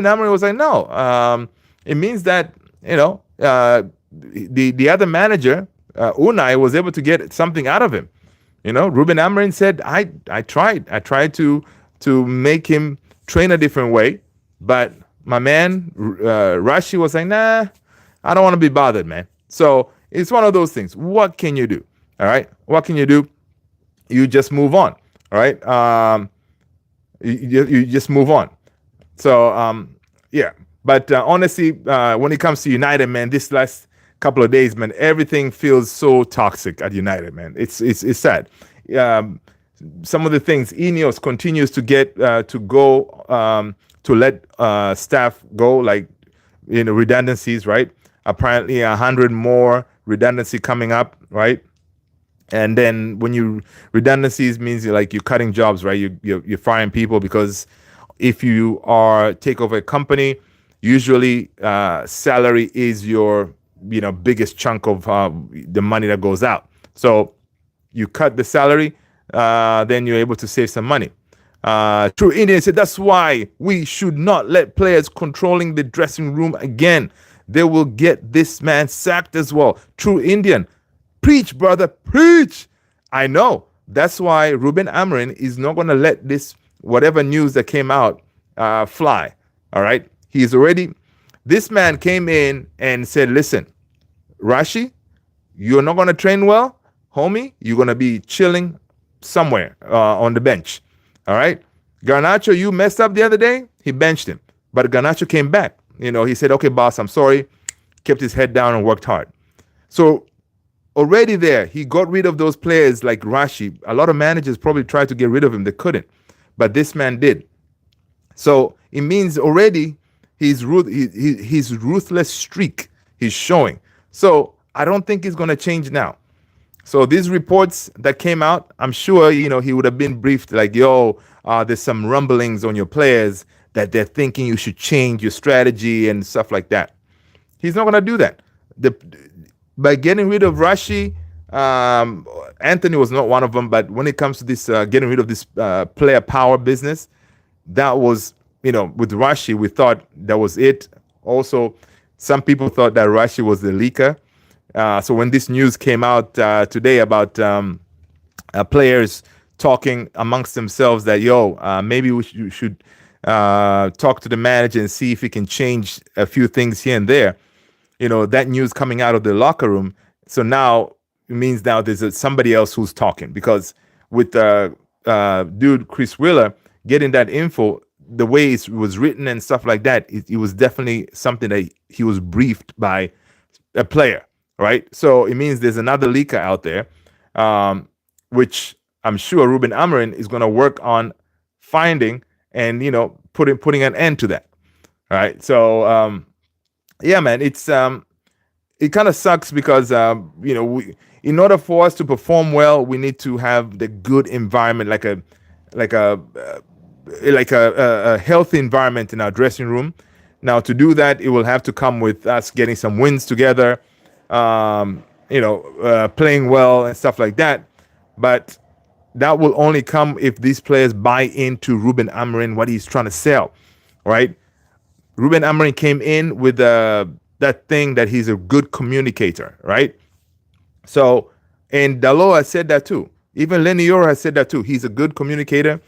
A: Amorim was like, no. It means that, the other manager, Unai, was able to get something out of him. Ruben Amorim said, I tried to make him train a different way, but my man, Rashi, was like, nah, I don't want to be bothered, man. So it's one of those things. What can you do? All right. What can you do? You just move on. All right. You just move on. So, yeah. But honestly, when it comes to United, man, this last couple of days, man, everything feels so toxic at United, man. It's sad. Some of the things, INEOS continues to get to go to let staff go, like redundancies, right? Apparently 100 more redundancy coming up, right? And then when redundancies means you're cutting jobs, right? You're firing people, because if you take over a company, usually salary is your biggest chunk of the money that goes out. So you cut the salary, then you're able to save some money. True Indian said that's why we should not let players controlling the dressing room again. They will get this man sacked as well. True Indian, preach, brother, preach. I know. That's why Ruben Amorim is not going to let this whatever news that came out fly. All right. This man came in and said, listen, Rashi, you're not going to train well, homie. You're going to be chilling somewhere on the bench. All right. Garnacho, you messed up the other day. He benched him. But Garnacho came back. He said, okay, boss, I'm sorry. Kept his head down and worked hard. So already there, he got rid of those players like Rashi. A lot of managers probably tried to get rid of him. They couldn't. But this man did. So it means already his ruthless streak he's showing. So I don't think it's going to change now. So these reports that came out, I'm sure he would have been briefed like, "Yo, there's some rumblings on your players that they're thinking you should change your strategy and stuff like that." He's not going to do that. The By getting rid of Rashi, Anthony was not one of them. But when it comes to this getting rid of this player power business, that was, with Rashi, we thought that was it. Also, some people thought that Rashi was the leaker. So when this news came out today about players talking amongst themselves that, yo, maybe should talk to the manager and see if he can change a few things here and there, that news coming out of the locker room. So now it means now there's somebody else who's talking, because with dude Chris Wheeler getting that info, the way it was written and stuff like that, it was definitely something that he was briefed by a player, right? So it means there's another leaker out there, which I'm sure Ruben Amorim is going to work on finding and putting an end to that. All right. So yeah, man, it kind of sucks because in order for us to perform well, we need to have the good environment, like a like a a healthy environment in our dressing room. Now, to do that, it will have to come with us getting some wins together, playing well and stuff like that. But that will only come if these players buy into Ruben Amorim, what he's trying to sell, right? Ruben Amorim came in with that thing that he's a good communicator, right? So, and Dalot has said that too. Even Lenny Yoro has said that too. He's a good communicator.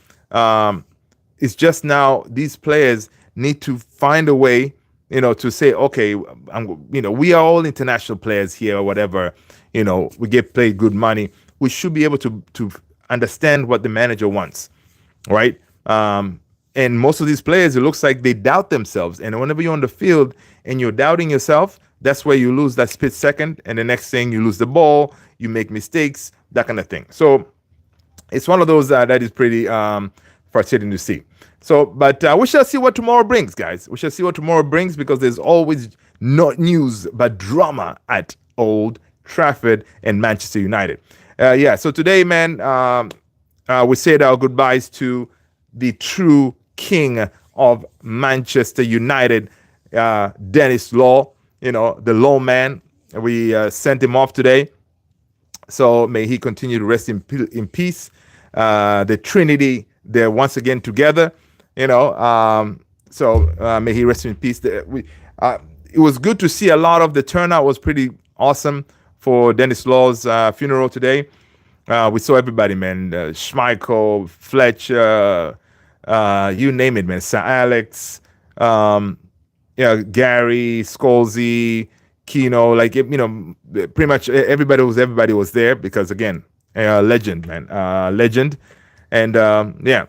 A: It's just now these players need to find a way, to say, okay, we are all international players here or whatever. We get paid good money. We should be able to understand what the manager wants, right? And most of these players, it looks like they doubt themselves. And whenever you're on the field and you're doubting yourself, that's where you lose that split second. And the next thing, you lose the ball, you make mistakes, that kind of thing. So it's one of those that is pretty frustrating to see. So, but we shall see what tomorrow brings, guys. We shall see what tomorrow brings, because there's always not news but drama at Old Trafford and Manchester United. Yeah, so today, man, we said our goodbyes to the true king of Manchester United, Dennis Law, the Law man. We sent him off today. So may he continue to rest in peace. The Trinity, they're once again together, so may he rest in peace. It was good to see a lot of the turnout was pretty awesome for Dennis Law's funeral today. We saw everybody, man. Schmeichel, Fletcher, you name it, man. Sir Alex, Gary, Scholesy, Kino, pretty much everybody was there, because again, legend, man, legend. And yeah,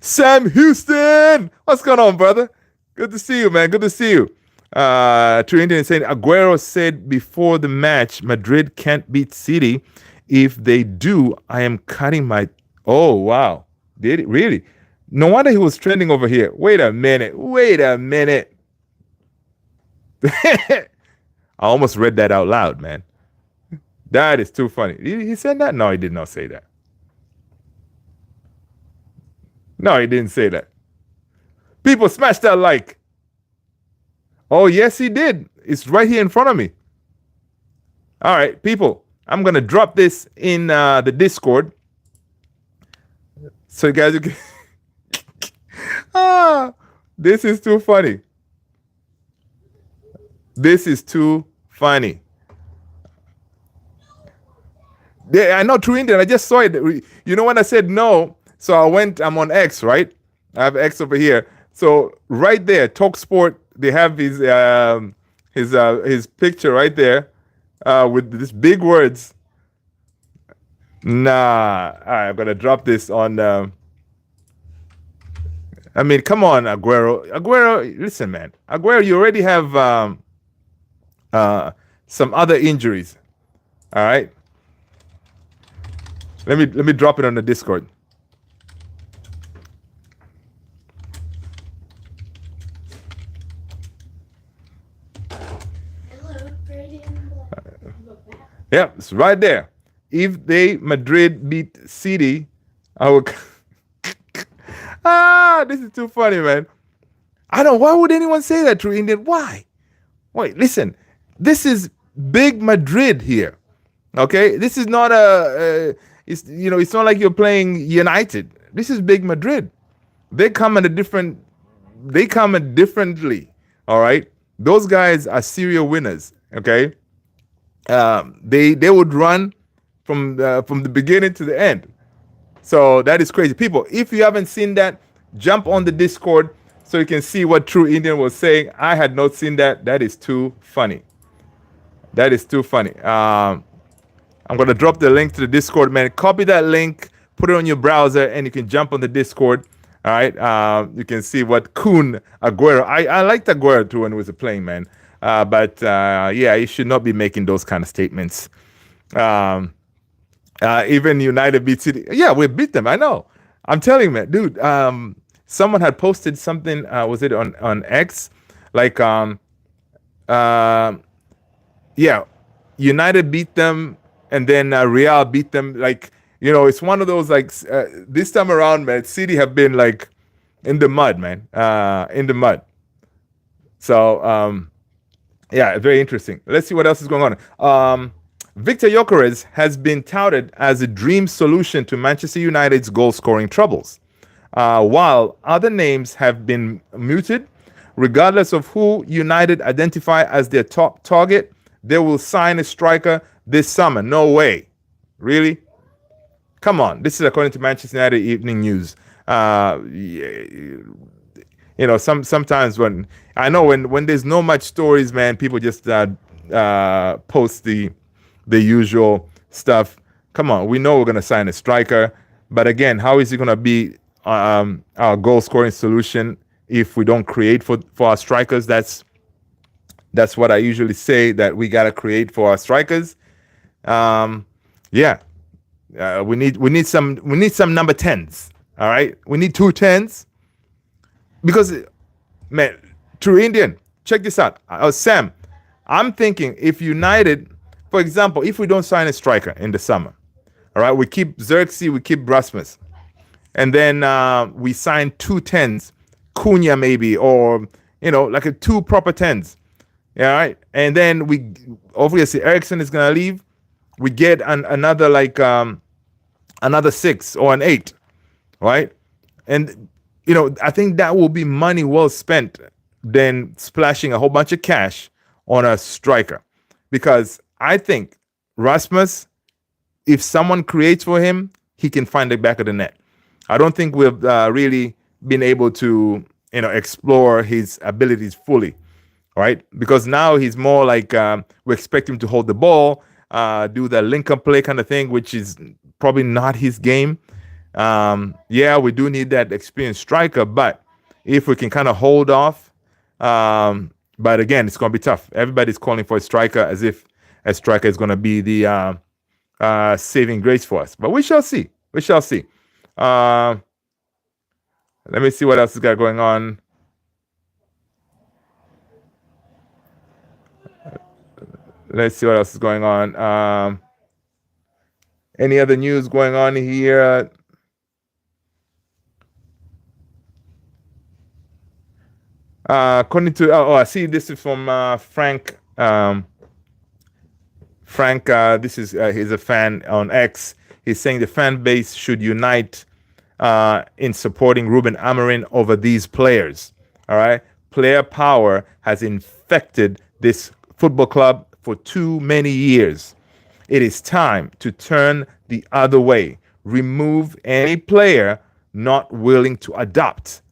A: Sam Houston, what's going on, brother? Good to see you, man. Good to see you. True Indian saying Aguero said before the match, Madrid can't beat City. If they do, I am cutting my. Oh wow, did it really? No wonder he was trending over here. Wait a minute. I almost read that out loud, man. That is too funny. He said that? No, he did not say that. No, he didn't say that. People, smash that like. Oh, yes, he did. It's right here in front of me. All right, people, I'm going to drop this in the Discord. So you guys, you can this is too funny. This is too funny. I know, True Indian. I just saw it. When I said no, so I'm on X, right? I have X over here. So right there, Talk Sport, they have his picture right there with these big words. Nah, all right, I'm gonna drop this on. I mean, come on, Aguero, listen, man. Aguero, you already have some other injuries. All right. Let me drop it on the Discord. Yep, it's right there. If they Madrid beat City, I will. This is too funny, man. I don't. Why would anyone say that to Indian? Why? Wait, listen. This is big Madrid here. Okay, this is not it's it's not like you're playing United. This is big Madrid. They come at a different. They come at differently. All right, those guys are serial winners. Okay, they would run from the beginning to the end. So that is crazy. People, if you haven't seen that, jump on the Discord so you can see what True Indian was saying. I had not seen that. That is too funny. That is too funny. I'm going to drop the link to the Discord, man. Copy that link, put it on your browser, and you can jump on the Discord. All right. You can see what Kun Aguero. I liked Aguero too when he was playing, man. But yeah, he should not be making those kind of statements. Even United beat City. Yeah, we beat them. I know. I'm telling you, man, dude. Someone had posted something. Was it on X? Like, uh, yeah, United beat them, and then Real beat them. Like, it's one of those like this time around, man. City have been like in the mud, man. In the mud. So yeah, very interesting. Let's see what else is going on. Victor Gyökeres has been touted as a dream solution to Manchester United's goal-scoring troubles, while other names have been mooted. Regardless of who United identify as their top target, they will sign a striker this summer. No way. Really? Come on. This is according to Manchester United Evening News. Sometimes when I know when there's no much stories, man, people just post the usual stuff. Come on, we know we're gonna sign a striker, but again, how is he gonna be our goal scoring solution if we don't create for our strikers? That's what I usually say, that we gotta create for our strikers. Yeah, we need some number 10s. All right, we need 2 10s because, man, True Indian, check this out. Sam, I'm thinking if United, for example, if we don't sign a striker in the summer, all right, we keep Xerxes, we keep Rasmus, and then we sign 2 10s, Cunha maybe, or like a 2 proper 10s, all right, and then we obviously Ericsson is gonna leave. We get another like another 6 or an 8, right? And I think that will be money well spent than splashing a whole bunch of cash on a striker, because I think Rasmus, if someone creates for him, he can find the back of the net. I don't think we've really been able to explore his abilities fully, right? Because now he's more like we expect him to hold the ball, do the link-up play kind of thing, which is probably not his game. Yeah, we do need that experienced striker, but if we can kind of hold off, but again, it's going to be tough. Everybody's calling for a striker as if a striker is going to be the saving grace for us. But we shall see. We shall see. Let me see what else has got going on. Let's see what else is going on. Any other news going on here? According to I see this is from Frank. Frank, this is he's a fan on X. He's saying the fan base should unite in supporting Ruben Amorim over these players. All right, player power has infected this football club for too many years. It is time to turn the other way. Remove any player not willing to adapt.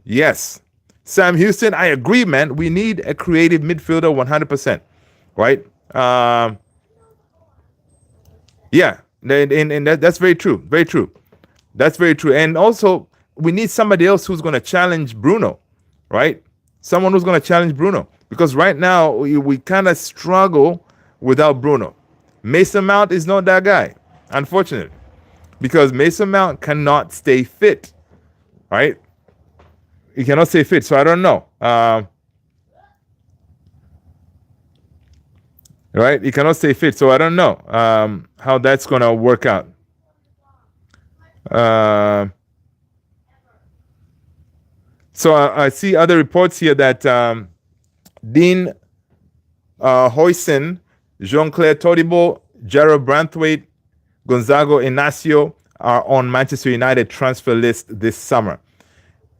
A: Yes. Sam Houston, I agree, man. We need a creative midfielder 100%. Right? Yeah. And that's very true. Very true. That's very true. And also, we need somebody else who's going to challenge Bruno. Right? Someone who's going to challenge Bruno. Because right now, we kind of struggle without Bruno. Mason Mount is not that guy, unfortunately. Because Mason Mount cannot stay fit. Right? He cannot stay fit, so I don't know. right? He cannot stay fit. So I don't know how that's gonna work out. Uh, so I see other reports here that Dean Hoyson, Jean-Claire Todibo, Gerald Branthwaite, Gonzago Inacio are on Manchester United transfer list this summer.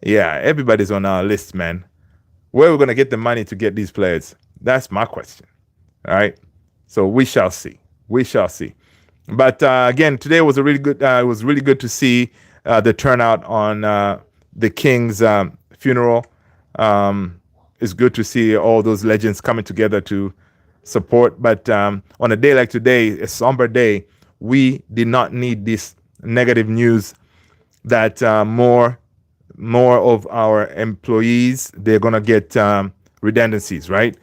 A: Yeah, everybody's on our list, man. Where are we going to get the money to get these players? That's my question. All right. So we shall see. We shall see. But again, today was a really good. It was really good to see the turnout on the King's funeral. It's good to see all those legends coming together to support. But on a day like today, a somber day, we did not need this negative news that more of our employees, they're gonna get redundancies, right?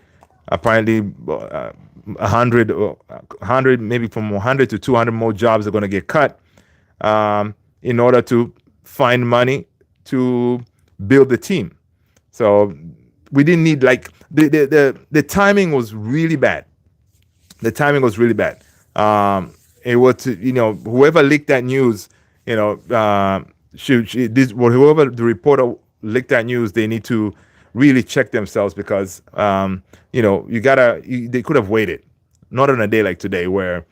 A: Apparently, 100, maybe from 100 to 200 more jobs are gonna get cut in order to find money to build the team. So we didn't need, like, the timing was really bad. The timing was really bad. It was, whoever leaked that news, whoever the reporter leaked that news, they need to really check themselves because, they could have waited. Not on a day like today where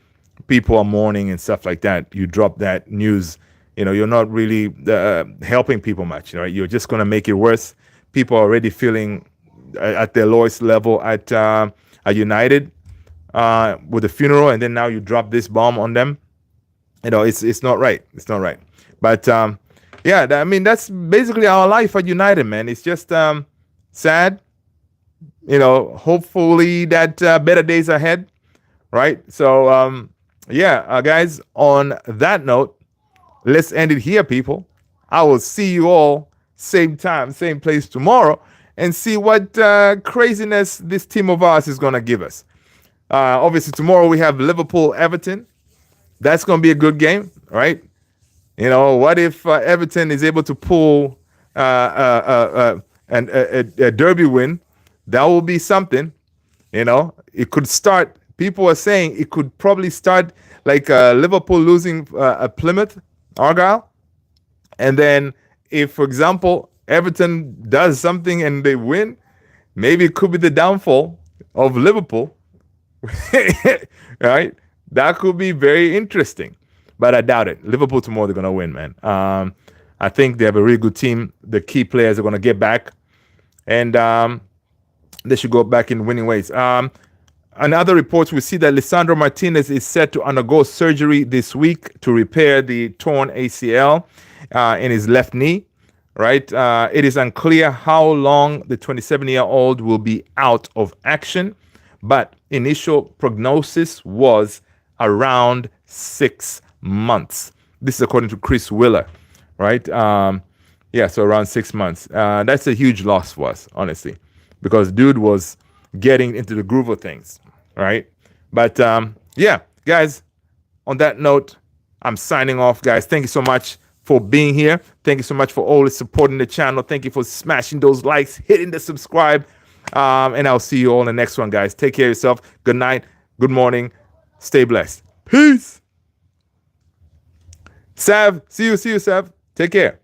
A: people are mourning and stuff like that. You drop that news, you're not really helping people much, right? You're just going to make it worse. People are already feeling at their lowest level at United with the funeral, and then now you drop this bomb on them. It's not right. It's not right. But that's basically our life at United, man. It's just sad. Hopefully that better days ahead, right? So guys. On that note, let's end it here, people. I will see you all same time, same place tomorrow, and see what craziness this team of ours is gonna give us. Obviously, tomorrow we have Liverpool Everton. That's going to be a good game, right? What if Everton is able to pull a derby win? That will be something. It could start. People are saying it could probably start like Liverpool losing Plymouth, Argyle. And then if, for example, Everton does something and they win, maybe it could be the downfall of Liverpool. Right? That could be very interesting, but I doubt it. Liverpool tomorrow, they're gonna win, man. I think they have a really good team. The key players are gonna get back, and they should go back in winning ways. In other reports, we see that Lisandro Martinez is set to undergo surgery this week to repair the torn ACL in his left knee. Right? It is unclear how long the 27-year-old will be out of action, but initial prognosis was around 6 months. This is according to Chris Wheeler, right? So around 6 months. That's a huge loss for us, honestly, because dude was getting into the groove of things, right? But guys, on that note, I'm signing off, guys. Thank you so much for being here. Thank you so much for always supporting the channel. Thank you for smashing those likes, hitting the subscribe. And I'll see you all in the next one, guys. Take care of yourself. Good night. Good morning. Stay blessed. Peace. Sav, see you, Sav. Take care.